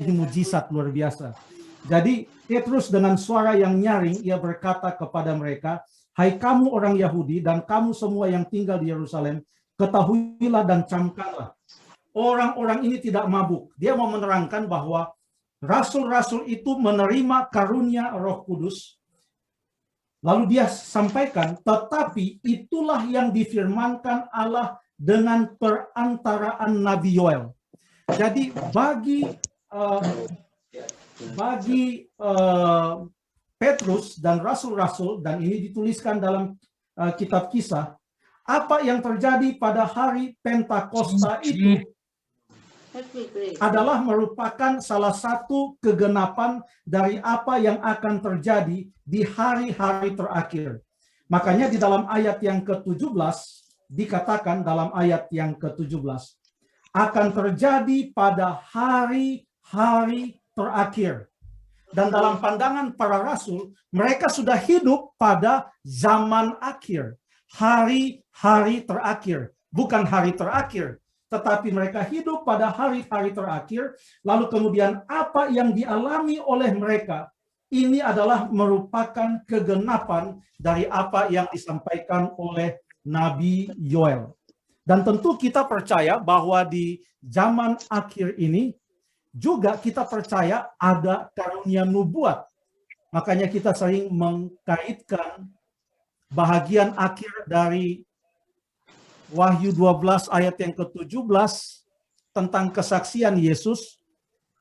mujizat luar biasa. Jadi Petrus dengan suara yang nyaring, ia berkata kepada mereka, "Hai kamu orang Yahudi dan kamu semua yang tinggal di Yerusalem, ketahuilah dan camkanlah. Orang-orang ini tidak mabuk." Dia mau menerangkan bahwa rasul-rasul itu menerima karunia Roh Kudus. Lalu dia sampaikan, tetapi itulah yang difirmankan Allah dengan perantaraan Nabi Yoel. Jadi bagi Petrus dan rasul-rasul, dan ini dituliskan dalam kitab Kisah, apa yang terjadi pada hari Pentakosta itu adalah merupakan salah satu kegenapan dari apa yang akan terjadi di hari-hari terakhir. Makanya di dalam ayat yang ke-17 dikatakan, dalam ayat yang ke-17, akan terjadi pada hari-hari terakhir. Dan dalam pandangan para rasul, mereka sudah hidup pada zaman akhir, hari-hari terakhir, bukan hari terakhir, tetapi mereka hidup pada hari-hari terakhir. Lalu kemudian apa yang dialami oleh mereka, ini adalah merupakan kegenapan dari apa yang disampaikan oleh Nabi Yoel. Dan tentu kita percaya bahwa di zaman akhir ini juga kita percaya ada karunia nubuat. Makanya kita sering mengkaitkan bahagian akhir dari Wahyu 12 ayat yang ke-17 tentang kesaksian Yesus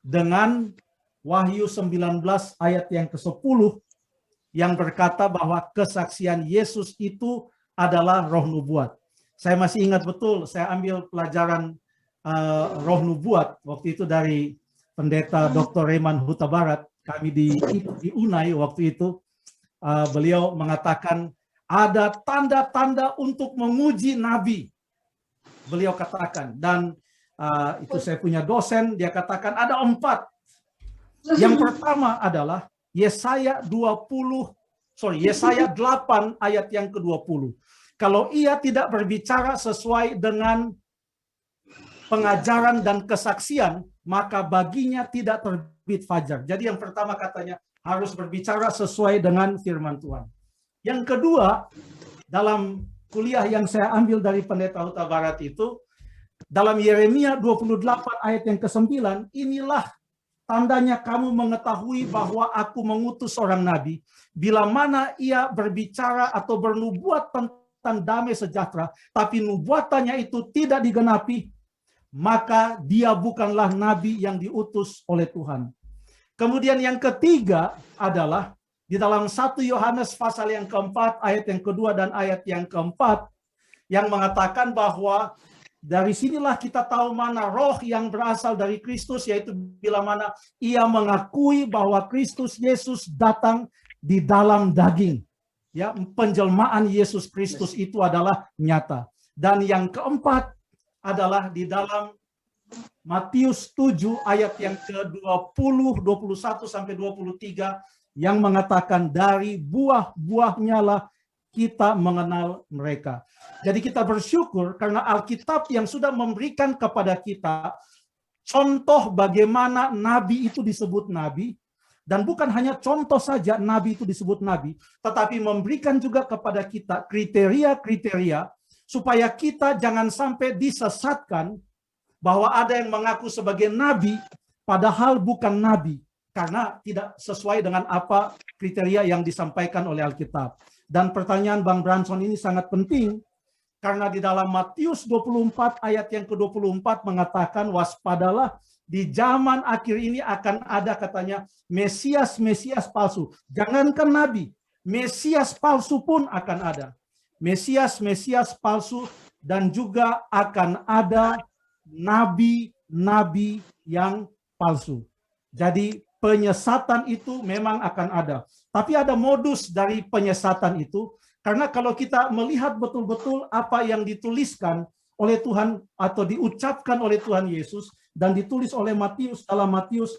dengan Wahyu 19 ayat yang ke-10 yang berkata bahwa kesaksian Yesus itu adalah roh nubuat. Saya masih ingat betul, saya ambil pelajaran roh nubuat waktu itu dari Pendeta Dr. Reman Huta Barat. Kami di Unai waktu itu, beliau mengatakan ada tanda-tanda untuk menguji nabi. Beliau katakan, dan itu saya punya dosen, dia katakan ada 4. Yang pertama adalah Yesaya 8 ayat yang ke-20. Kalau ia tidak berbicara sesuai dengan pengajaran dan kesaksian, maka baginya tidak terbit fajar. Jadi yang pertama katanya harus berbicara sesuai dengan firman Tuhan. Yang kedua, dalam kuliah yang saya ambil dari Pendeta Huta Barat itu, dalam Yeremia 28 ayat yang ke-9, inilah tandanya kamu mengetahui bahwa aku mengutus seorang nabi, bila mana ia berbicara atau bernubuat tentang damai sejahtera, tapi nubuatannya itu tidak digenapi, maka dia bukanlah nabi yang diutus oleh Tuhan. Kemudian yang ketiga adalah di dalam 1 Yohanes pasal yang keempat, ayat yang kedua dan ayat yang keempat, yang mengatakan bahwa Dari sinilah kita tahu mana roh yang berasal dari Kristus, yaitu bila mana ia mengakui bahwa Kristus Yesus datang di dalam daging. Ya, penjelmaan Yesus Kristus itu adalah nyata. Dan yang keempat adalah di dalam Matius 7 ayat yang ke-20, 21 sampai 23 yang mengatakan dari buah-buahnya lah kita mengenal mereka. Jadi kita bersyukur karena Alkitab yang sudah memberikan kepada kita contoh bagaimana nabi itu disebut nabi, dan bukan hanya contoh saja nabi itu disebut nabi, tetapi memberikan juga kepada kita kriteria-kriteria supaya kita jangan sampai disesatkan bahwa ada yang mengaku sebagai nabi padahal bukan nabi karena tidak sesuai dengan apa kriteria yang disampaikan oleh Alkitab. Dan pertanyaan Bang Branson ini sangat penting karena di dalam Matius 24 ayat yang ke-24 mengatakan waspadalah di zaman akhir ini akan ada katanya Mesias palsu. Jangankan nabi, Mesias palsu pun akan ada. Mesias palsu dan juga akan ada nabi-nabi yang palsu. Jadi penyesatan itu memang akan ada. Tapi ada modus dari penyesatan itu, karena kalau kita melihat betul-betul apa yang dituliskan oleh Tuhan atau diucapkan oleh Tuhan Yesus dan ditulis oleh Matius dalam Matius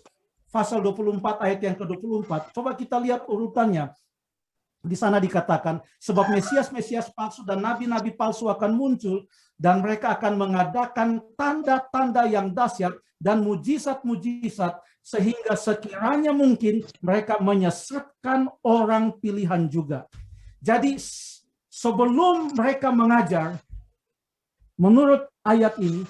pasal 24 ayat yang ke-24, coba kita lihat urutannya. Di sana dikatakan, sebab Mesias palsu dan nabi-nabi palsu akan muncul, dan mereka akan mengadakan tanda-tanda yang dahsyat dan mujizat-mujizat, sehingga sekiranya mungkin mereka menyesatkan orang pilihan juga. Jadi sebelum mereka mengajar, menurut ayat ini,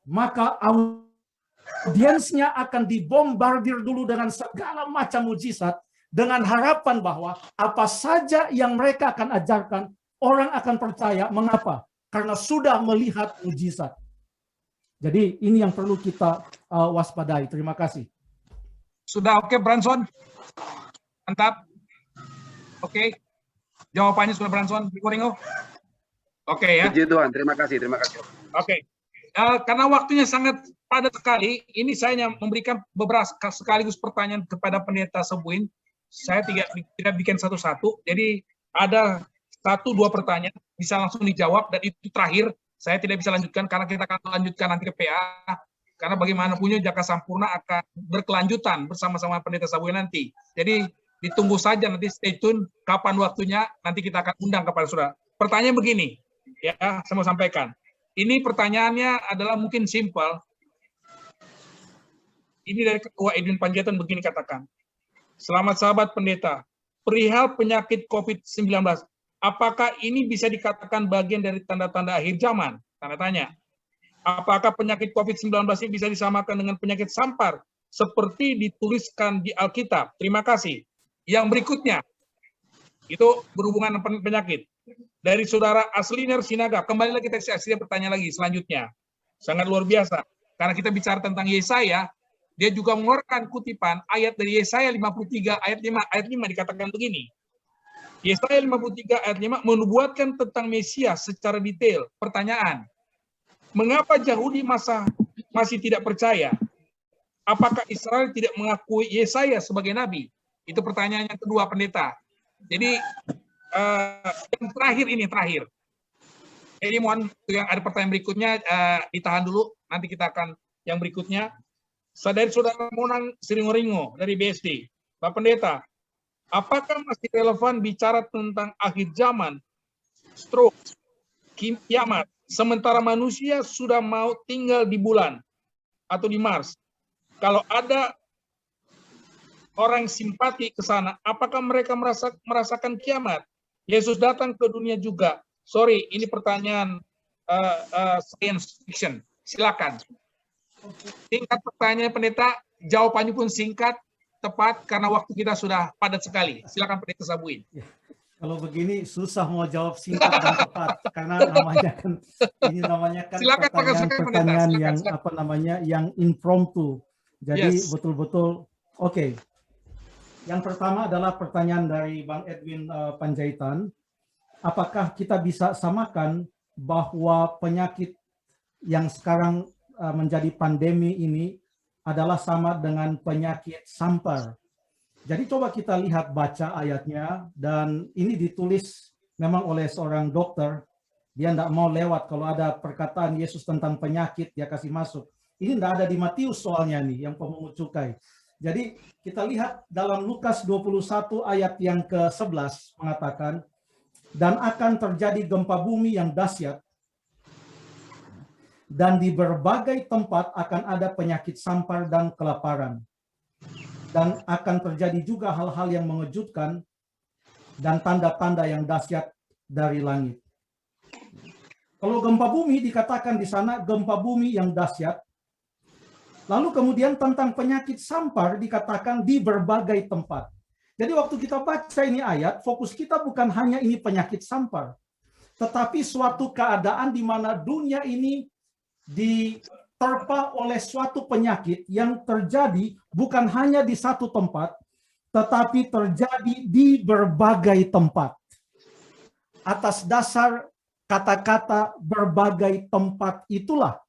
maka audiensnya akan dibombardir dulu dengan segala macam mujizat, dengan harapan bahwa apa saja yang mereka akan ajarkan, orang akan percaya. Mengapa? Karena sudah melihat mujizat. Jadi ini yang perlu kita waspadai. Terima kasih. Sudah oke, Branson? Mantap. Oke. Jawabannya sudah, Branson. Ringo? Oke ya. Puji Tuhan, terima kasih. Oke. Karena waktunya sangat padat sekali, ini saya hanya memberikan beberapa sekaligus pertanyaan kepada Pendeta Sebuin. Saya tidak bikin satu-satu, jadi ada 1-2 pertanyaan bisa langsung dijawab, dan itu terakhir. Saya tidak bisa lanjutkan karena kita akan lanjutkan nanti ke PA, karena bagaimanapun Jaka Sampurna akan berkelanjutan bersama-sama Pendeta Sebuin nanti. Jadi ditunggu saja, nanti stay tune kapan waktunya, nanti kita akan undang kepada saudara. Pertanyaan begini, ya saya mau sampaikan. Ini pertanyaannya adalah mungkin simpel. Ini dari Ketua Edwin Panjaitan begini katakan. Selamat sahabat pendeta, perihal penyakit COVID-19, apakah ini bisa dikatakan bagian dari tanda-tanda akhir zaman? Tanda tanya. Apakah penyakit COVID-19 ini bisa disamakan dengan penyakit sampar seperti dituliskan di Alkitab? Terima kasih. Yang berikutnya, itu berhubungan dengan penyakit. Dari saudara Asliner Sinaga, kembali lagi kita kasih pertanyaan lagi selanjutnya. Sangat luar biasa. Karena kita bicara tentang Yesaya, dia juga mengeluarkan kutipan ayat dari Yesaya 53 ayat 5 dikatakan begini. Yesaya 53 ayat 5 menubuatkan tentang Mesias secara detail. Pertanyaan, mengapa Yahudi masih tidak percaya? Apakah Israel tidak mengakui Yesaya sebagai nabi? Itu pertanyaan yang kedua, pendeta. Jadi yang terakhir. Jadi mohon yang ada pertanyaan berikutnya ditahan dulu, nanti kita akan yang berikutnya. Dari saudara Monang Siringo dari BSD, Pak Pendeta, apakah masih relevan bicara tentang akhir zaman, stroke, kiamat, sementara manusia sudah mau tinggal di bulan atau di Mars? Kalau ada orang simpati ke sana, apakah mereka merasakan kiamat? Yesus datang ke dunia juga. Sorry, ini pertanyaan science fiction. Silakan. Singkat pertanyaan pendeta, jawabannya pun singkat, tepat, karena waktu kita sudah padat sekali. Silakan Pendeta Sabuin. Ya, kalau begini susah mau jawab singkat dan tepat, karena namanya kan Silakan, pertanyaan yang silakan. yang impromptu. Jadi Yes. betul-betul oke. Yang pertama adalah pertanyaan dari Bang Edwin Panjaitan. Apakah kita bisa samakan bahwa penyakit yang sekarang menjadi pandemi ini adalah sama dengan penyakit sampar. Jadi coba kita lihat baca ayatnya, dan ini ditulis memang oleh seorang dokter. Dia tidak mau lewat kalau ada perkataan Yesus tentang penyakit, dia kasih masuk. Ini tidak ada di Matius soalnya nih, yang pemungut cukai. Jadi kita lihat dalam Lukas 21 ayat yang ke-11 mengatakan, dan akan terjadi gempa bumi yang dahsyat, dan di berbagai tempat akan ada penyakit sampar dan kelaparan. Dan akan terjadi juga hal-hal yang mengejutkan dan tanda-tanda yang dahsyat dari langit. Kalau gempa bumi dikatakan di sana gempa bumi yang dahsyat. Lalu kemudian tentang penyakit sampar dikatakan di berbagai tempat. Jadi waktu kita baca ini ayat, fokus kita bukan hanya ini penyakit sampar, tetapi suatu keadaan di mana dunia ini diterpa oleh suatu penyakit yang terjadi bukan hanya di satu tempat, tetapi terjadi di berbagai tempat. Atas dasar kata-kata berbagai tempat itulah,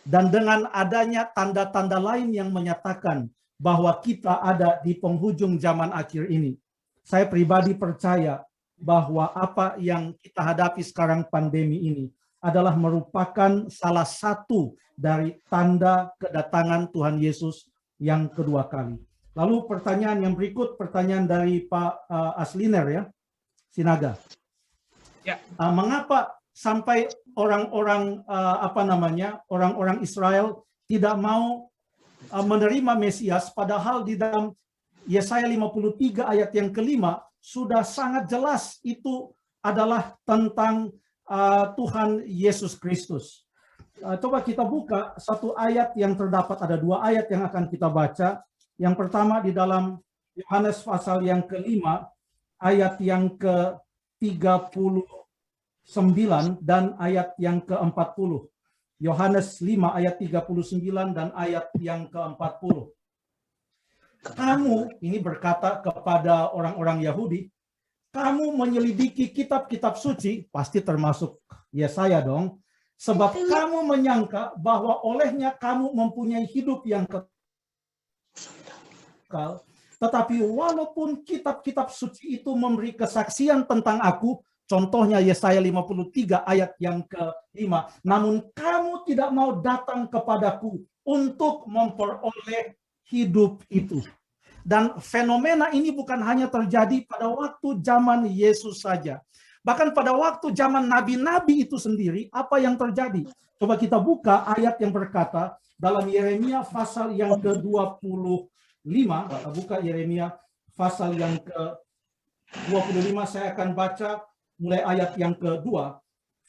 dan dengan adanya tanda-tanda lain yang menyatakan bahwa kita ada di penghujung zaman akhir ini. Saya pribadi percaya bahwa apa yang kita hadapi sekarang, pandemi ini, adalah merupakan salah satu dari tanda kedatangan Tuhan Yesus yang kedua kali. Lalu pertanyaan yang berikut, pertanyaan dari Pak Asliner ya, Sinaga. Ya. Mengapa sampai orang-orang orang-orang Israel tidak mau menerima Mesias, padahal di dalam Yesaya 53 ayat yang kelima sudah sangat jelas itu adalah tentang Tuhan Yesus Kristus. Coba kita buka satu ayat yang terdapat, ada dua ayat yang akan kita baca. Yang pertama di dalam Yohanes pasal yang kelima, ayat yang ke-39 dan ayat yang ke-40. Yohanes 5 ayat 39 dan ayat yang ke-40. Kamu, ini berkata kepada orang-orang Yahudi, kamu menyelidiki kitab-kitab suci, pasti termasuk Yesaya dong, sebab kamu menyangka bahwa olehnya kamu mempunyai hidup yang kekal. Tetapi walaupun kitab-kitab suci itu memberi kesaksian tentang aku, contohnya Yesaya 53 ayat yang ke-5, namun kamu tidak mau datang kepadaku untuk memperoleh hidup itu. Dan fenomena ini bukan hanya terjadi pada waktu zaman Yesus saja. Bahkan pada waktu zaman nabi-nabi itu sendiri, apa yang terjadi? Coba kita buka ayat yang berkata dalam Yeremia pasal yang ke-25, kita buka Yeremia pasal yang ke-25, saya akan baca mulai ayat yang kedua.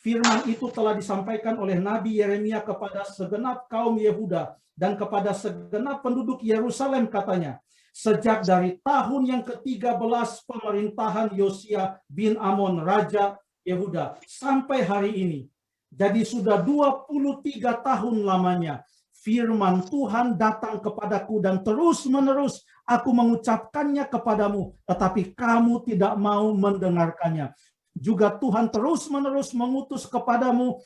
Firman itu telah disampaikan oleh Nabi Yeremia kepada segenap kaum Yehuda dan kepada segenap penduduk Yerusalem, katanya, sejak dari tahun yang ke-13 pemerintahan Yosia bin Amon, Raja Yehuda, sampai hari ini. Jadi sudah 23 tahun lamanya firman Tuhan datang kepadaku dan terus-menerus aku mengucapkannya kepadamu, tetapi kamu tidak mau mendengarkannya. Juga Tuhan terus-menerus mengutus kepadamu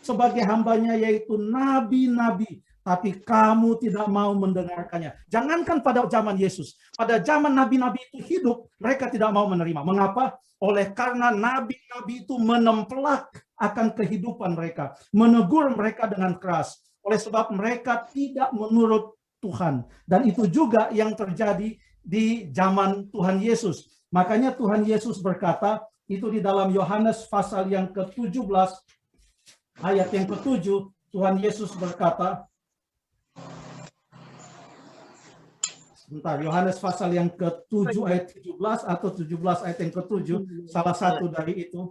sebagai hambanya, yaitu nabi-nabi, tapi kamu tidak mau mendengarkannya. Jangankan pada zaman Yesus, pada zaman nabi-nabi itu hidup, mereka tidak mau menerima. Mengapa? Oleh karena nabi-nabi itu menempelak akan kehidupan mereka, menegur mereka dengan keras. Oleh sebab mereka tidak menurut Tuhan. Dan itu juga yang terjadi di zaman Tuhan Yesus. Makanya Tuhan Yesus berkata, itu di dalam Yohanes pasal yang ke-17, ayat yang ke-7, Tuhan Yesus berkata, sebentar, Yohanes pasal yang ke-7 ayat 17 atau 17 ayat yang ke-7, salah satu dari itu.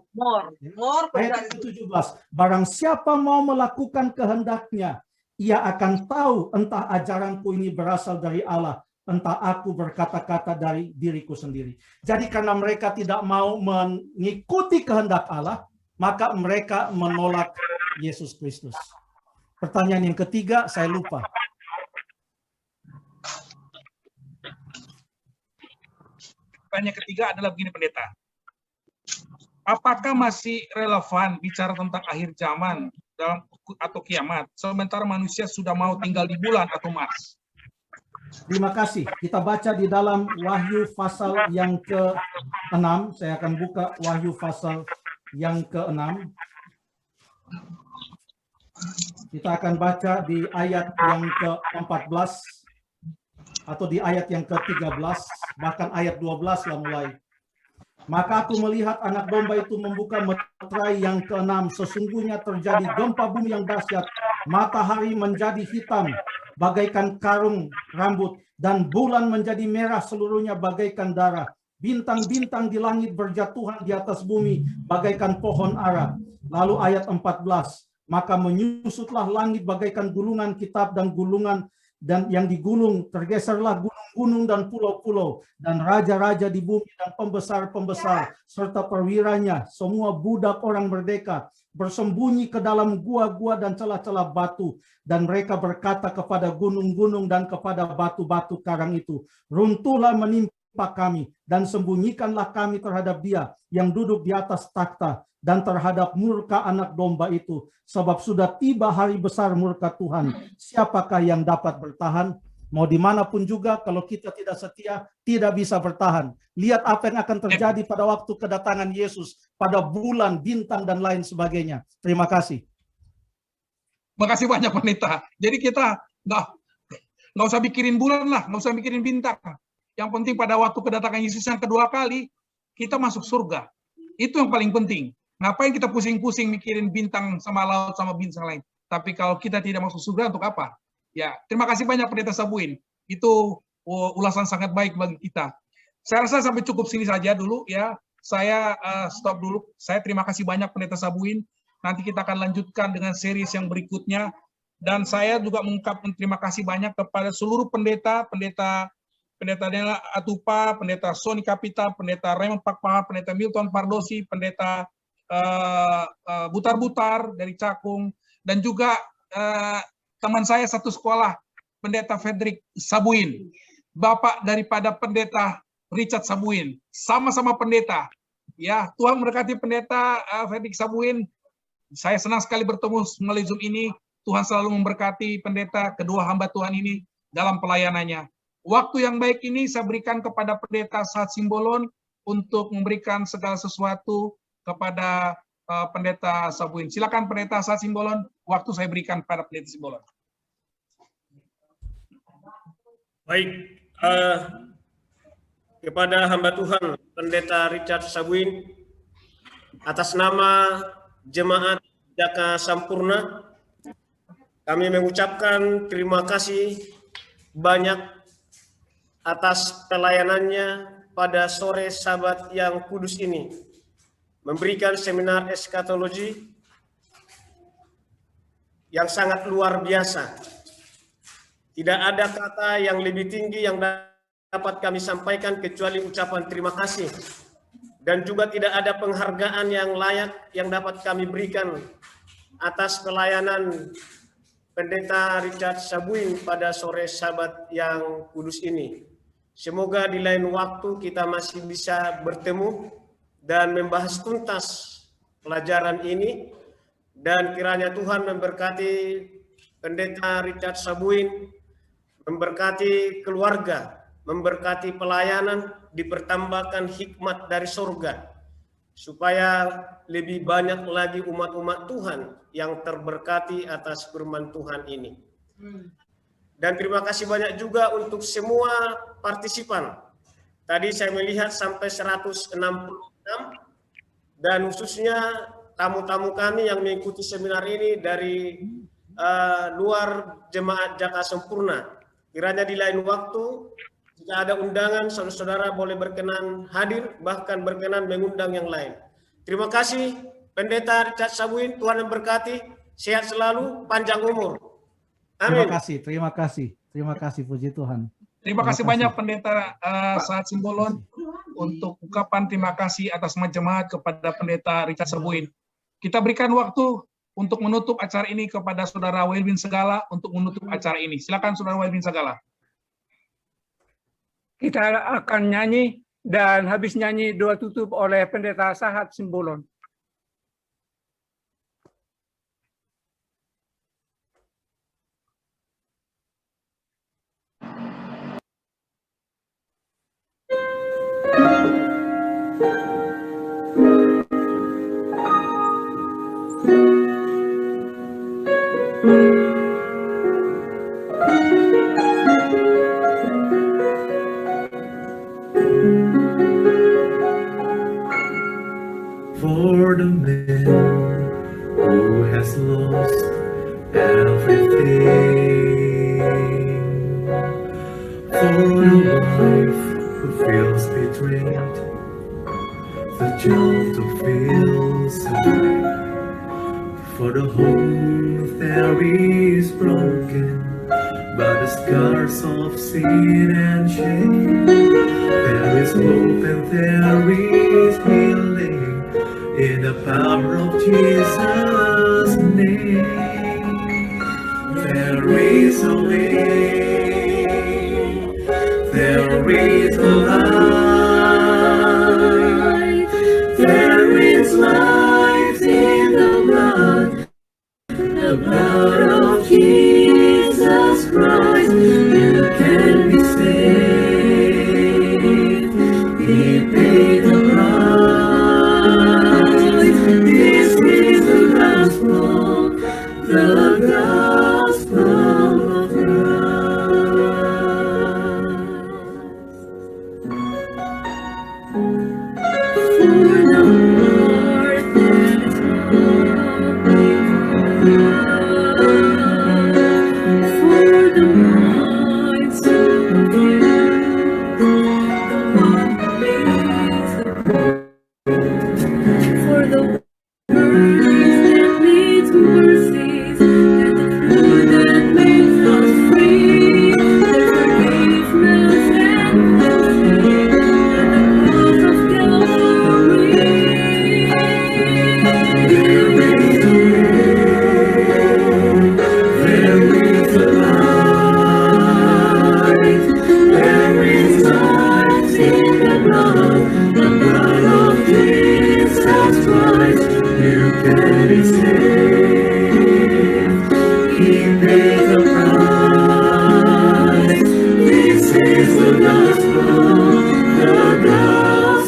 Ayat yang ke-17, barang siapa mau melakukan kehendaknya, ia akan tahu entah ajaranku ini berasal dari Allah, entah aku berkata-kata dari diriku sendiri. Jadi karena mereka tidak mau mengikuti kehendak Allah, maka mereka menolak Yesus Kristus. Pertanyaan yang ketiga, saya lupa. Pertanyaan ketiga adalah begini, pendeta. apakah masih relevan bicara tentang akhir zaman dalam atau kiamat, sementara manusia sudah mau tinggal di bulan atau Mars? Terima kasih. Kita baca di dalam Wahyu pasal yang ke-6. Saya akan buka Wahyu pasal yang ke-6. Kita akan baca di ayat yang ke-14 atau di ayat yang ke-13, bahkan ayat 12 lah mulai. Maka aku melihat anak domba itu membuka meterai yang ke-6. Sesungguhnya terjadi gempa bumi yang dahsyat. Matahari menjadi hitam bagaikan karung rambut, dan bulan menjadi merah seluruhnya bagaikan darah. Bintang-bintang di langit berjatuhan di atas bumi bagaikan pohon ara. Lalu ayat 14. Maka menyusutlah langit bagaikan gulungan kitab dan gulungan dan yang digulung, tergeserlah gunung-gunung dan pulau-pulau, dan raja-raja di bumi dan pembesar-pembesar serta perwiranya, semua budak orang merdeka, bersembunyi ke dalam gua-gua dan celah-celah batu, dan mereka berkata kepada gunung-gunung dan kepada batu-batu karang itu, runtuhlah menimpa kami, dan sembunyikanlah kami terhadap Dia yang duduk di atas takhta, dan terhadap murka anak domba itu, sebab sudah tiba hari besar murka Tuhan. Siapakah yang dapat bertahan? Mau dimanapun juga, kalau kita tidak setia, tidak bisa bertahan. Lihat apa yang akan terjadi pada waktu kedatangan Yesus, pada bulan, bintang, dan lain sebagainya. Terima kasih. Makasih banyak, Pendeta. Jadi kita nggak usah mikirin bulan lah, nggak usah mikirin bintang. Yang penting pada waktu kedatangan Yesus yang kedua kali, kita masuk surga. Itu yang paling penting. Ngapain kita pusing-pusing mikirin bintang sama laut sama bintang lain? Tapi kalau kita tidak masuk surga, untuk apa? Ya, terima kasih banyak Pendeta Sabuin. Itu ulasan sangat baik bagi kita. Saya rasa sampai cukup sini saja dulu ya. Saya stop dulu. Saya terima kasih banyak Pendeta Sabuin. Nanti kita akan lanjutkan dengan series yang berikutnya. Dan saya juga mengucapkan terima kasih banyak kepada seluruh pendeta Daniel Atupa, Pendeta Sony Kapita, Pendeta Raymond Pakpaha, Pendeta Milton Pardosi, Pendeta Butar-Butar dari Cakung, dan juga teman saya satu sekolah, Pendeta Frederick Sabuin, bapak daripada Pendeta Richard Sabuin, sama-sama pendeta. Ya, Tuhan memberkati Pendeta Frederick Sabuin. Saya senang sekali bertemu melalui Zoom ini. Tuhan selalu memberkati pendeta, kedua hamba Tuhan ini dalam pelayanannya. Waktu yang baik ini saya berikan kepada Pendeta Sahat Simbolon untuk memberikan segala sesuatu kepada Pendeta Sabuin. Silakan Pendeta Sahat Simbolon, waktu saya berikan pada Pendeta Simbolon. Baik, kepada hamba Tuhan Pendeta Richard Sabuin, atas nama Jemaat Jaka Sampurna, kami mengucapkan terima kasih banyak atas pelayanannya pada sore Sabat yang kudus ini, memberikan seminar eskatologi yang sangat luar biasa. Tidak ada kata yang lebih tinggi yang dapat kami sampaikan kecuali ucapan terima kasih. Dan juga tidak ada penghargaan yang layak yang dapat kami berikan atas pelayanan Pendeta Richard Sabuin pada sore Sabat yang kudus ini. Semoga di lain waktu kita masih bisa bertemu dan membahas tuntas pelajaran ini, dan kiranya Tuhan memberkati Pendeta Richard Sabuin, memberkati keluarga, memberkati pelayanan, dipertambahkan hikmat dari surga, supaya lebih banyak lagi umat-umat Tuhan yang terberkati atas firman Tuhan ini. Dan terima kasih banyak juga untuk semua partisipan. Tadi saya melihat sampai 166, dan khususnya tamu-tamu kami yang mengikuti seminar ini dari luar Jemaat Jaka Sampurna. Kiranya di lain waktu, jika ada undangan, saudara-saudara boleh berkenan hadir, bahkan berkenan mengundang yang lain. Terima kasih Pendeta Richard Sabuin, Tuhan memberkati, sehat selalu, panjang umur. Amin. Terima kasih, puji Tuhan. Terima kasih banyak Pendeta Sahat Simbolon untuk ungkapan terima kasih atas jemaat kepada Pendeta Richard Sabuin. Kita berikan waktu untuk menutup acara ini kepada Saudara Welvin Segala untuk menutup acara ini. Silakan Saudara Welvin Segala. Kita akan nyanyi dan habis nyanyi doa tutup oleh Pendeta Sahat Simbolon. For the man who has lost everything, for the wife who feels betrayed, the child who feels away, for the home there is broken by the scars of sin and shame. There is hope and there is healing in the power of Jesus' name. There is a way, there is a light, there is life in the blood of Jesus Christ. You can be saved. He paid the price. This is the gospel of Christ. For the Lord there is for the minds to for the words that lead to mercies, and the truth that makes us free, the forgiveness and mercy, and the cross of Calvary. There is a light, there is light in the blood of Jesus Christ. You can be saved. He paid the price. This is the gospel of God.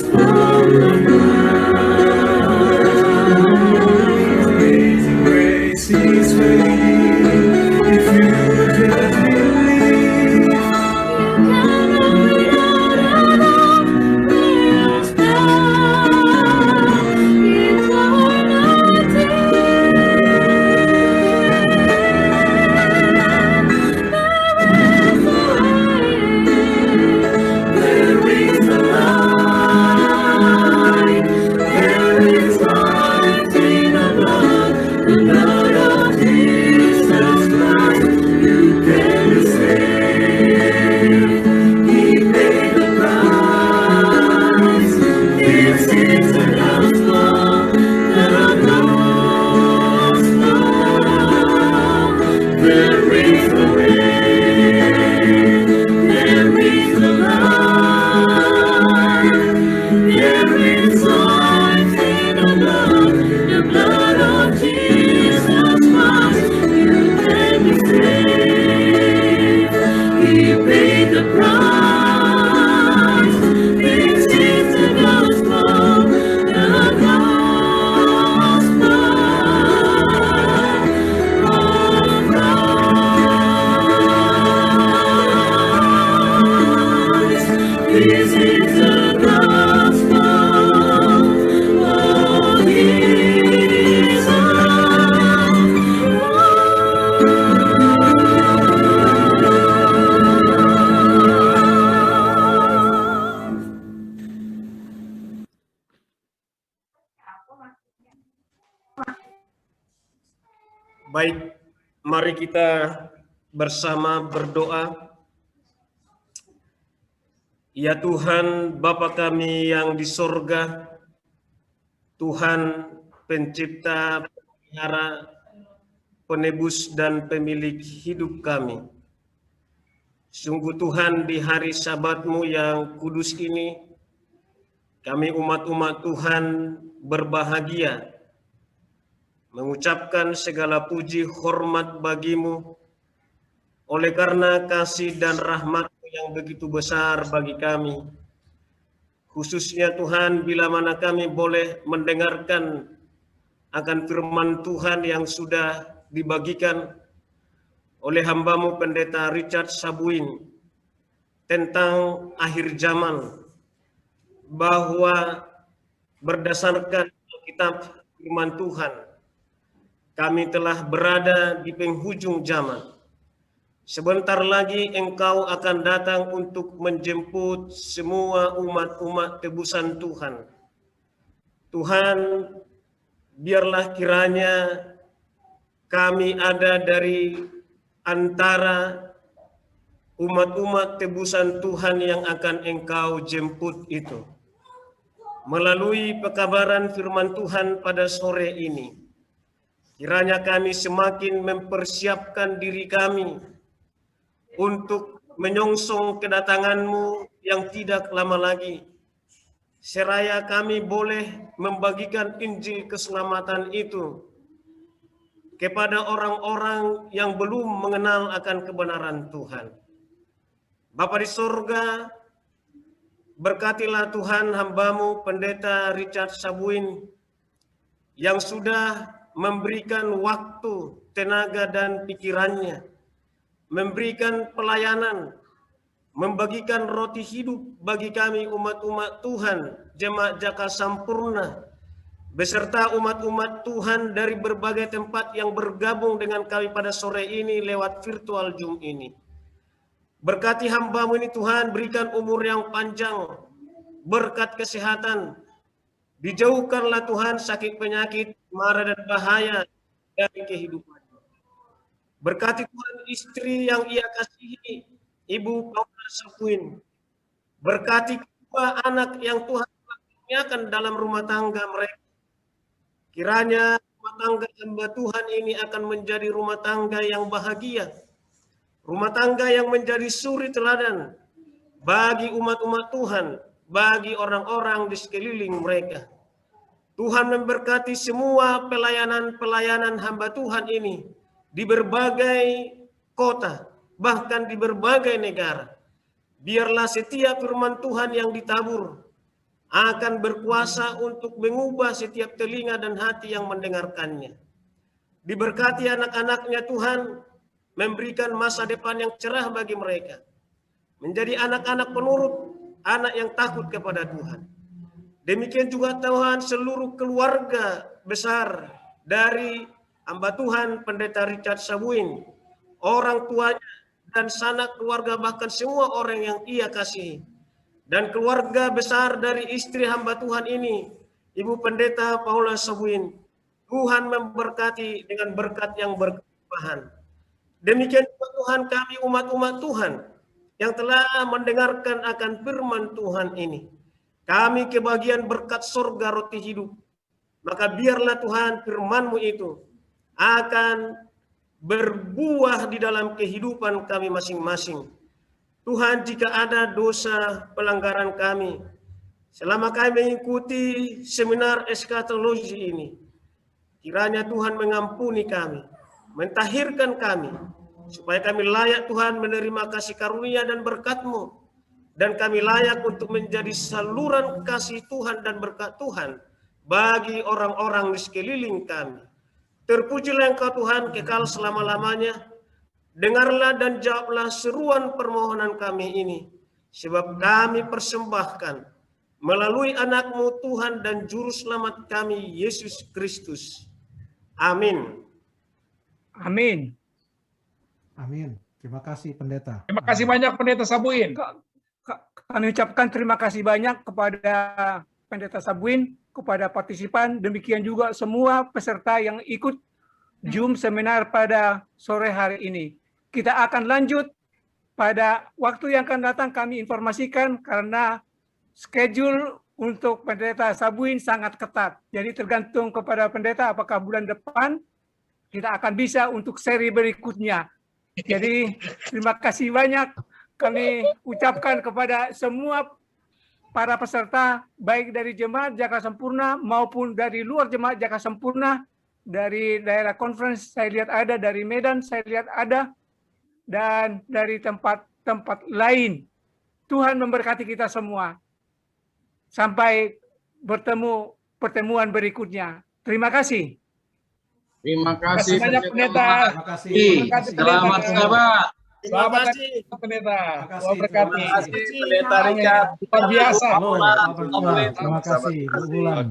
Amazing grace is waiting if you just believe. There is a light, there is light in the blood of Jesus Christ. You can be saved. He paid the price. This is the gospel, the gospel. There is a way, there is a light, there is life in the blood of Jesus Christ. You can be saved. He paid the price. This is the gospel, the gospel of Christ. This is the gospel of Jesus. Baik, mari kita bersama berdoa. Ya Tuhan, Bapa kami yang di sorga, Tuhan pencipta, pelihara, penebus dan pemilik hidup kami. Sungguh Tuhan, di hari Sabat-Mu yang kudus ini, kami umat-umat Tuhan berbahagia mengucapkan segala puji hormat bagimu oleh karena kasih dan rahmat-Mu yang begitu besar bagi kami. Khususnya Tuhan, bila mana kami boleh mendengarkan akan firman Tuhan yang sudah dibagikan oleh hamba-Mu Pendeta Richard Sabuin tentang akhir zaman, bahwa berdasarkan kitab firman Tuhan, kami telah berada di penghujung zaman. Sebentar lagi Engkau akan datang untuk menjemput semua umat-umat tebusan Tuhan. Tuhan, biarlah kiranya kami ada dari antara umat-umat tebusan Tuhan yang akan Engkau jemput itu. Melalui pekabaran firman Tuhan pada sore ini, kiranya kami semakin mempersiapkan diri kami untuk menyongsong kedatangan-Mu yang tidak lama lagi. Seraya kami boleh membagikan Injil keselamatan itu kepada orang-orang yang belum mengenal akan kebenaran Tuhan. Bapa di sorga, berkatilah Tuhan hamba-Mu Pendeta Richard Sabuin yang sudah memberikan waktu, tenaga, dan pikirannya, memberikan pelayanan, membagikan roti hidup bagi kami umat-umat Tuhan, Jemaat Jaka Sampurna, beserta umat-umat Tuhan dari berbagai tempat yang bergabung dengan kami pada sore ini lewat virtual Zoom ini. Berkati hamba-Mu ini Tuhan, berikan umur yang panjang, berkat kesehatan, dijauhkanlah Tuhan sakit penyakit, mara dan bahaya dari kehidupan. Berkati Tuhan istri yang Ia kasihi, Ibu Paula Sabuin. Berkati kedua anak yang Tuhan kurniakan dalam rumah tangga mereka. Kiranya rumah tangga hamba Tuhan ini akan menjadi rumah tangga yang bahagia. Rumah tangga yang menjadi suri teladan bagi umat-umat Tuhan, bagi orang-orang di sekeliling mereka. Tuhan memberkati semua pelayanan-pelayanan hamba Tuhan ini di berbagai kota, bahkan di berbagai negara. Biarlah setiap firman Tuhan yang ditabur akan berkuasa untuk mengubah setiap telinga dan hati yang mendengarkannya. Diberkati anak-anaknya Tuhan, memberikan masa depan yang cerah bagi mereka. Menjadi anak-anak penurut, anak yang takut kepada Tuhan. Demikian juga Tuhan seluruh keluarga besar dari hamba Tuhan Pendeta Richard Sabuin, orang tuanya dan sanak keluarga, bahkan semua orang yang Ia kasihi. Dan keluarga besar dari istri hamba Tuhan ini, Ibu Pendeta Paula Sabuin, Tuhan memberkati dengan berkat yang berkelimpahan. Demikian juga Tuhan kami umat-umat Tuhan yang telah mendengarkan akan firman Tuhan ini. Kami kebagian berkat surga roti hidup. Maka biarlah Tuhan firman-Mu itu akan berbuah di dalam kehidupan kami masing-masing. Tuhan, jika ada dosa pelanggaran kami, selama kami mengikuti seminar eskatologi ini, kiranya Tuhan mengampuni kami, mentahirkan kami, supaya kami layak Tuhan menerima kasih karunia dan berkat-Mu, dan kami layak untuk menjadi saluran kasih Tuhan dan berkat Tuhan bagi orang-orang di sekeliling kami. Terpujilah Engkau Tuhan kekal selama-lamanya. Dengarlah dan jawablah seruan permohonan kami ini, sebab kami persembahkan melalui anak-Mu Tuhan dan Juru Selamat kami, Yesus Kristus. Amin. Amin. Amin. Terima kasih Pendeta. Terima kasih banyak Pendeta Sabuin. Kami ucapkan terima kasih banyak kepada Pendeta Sabuin, kepada partisipan, demikian juga semua peserta yang ikut Zoom seminar pada sore hari ini. Kita akan lanjut pada waktu yang akan datang, kami informasikan karena schedule untuk Pendeta Sabuin sangat ketat. Jadi tergantung kepada pendeta apakah bulan depan kita akan bisa untuk seri berikutnya. Jadi terima kasih banyak kami ucapkan kepada semua para peserta baik dari jemaat Jakarta Sempurna maupun dari luar jemaat Jakarta Sempurna, dari daerah conference saya lihat ada, dari Medan saya lihat ada, dan dari tempat-tempat lain. Tuhan memberkati kita semua. Sampai bertemu pertemuan berikutnya. Terima kasih. Terima Terima kasih kasih banyak pendeta. Terima kasih. Terima kasih, Selamat pendeta. sahabat. Terima Selamat kasih. pendeta. Terima kasih, Tuhan berkati. terima kasih. Pendeta Richard. Luar biasa. Halo, Pak Pertua. Terima kasih, Bu Bulan.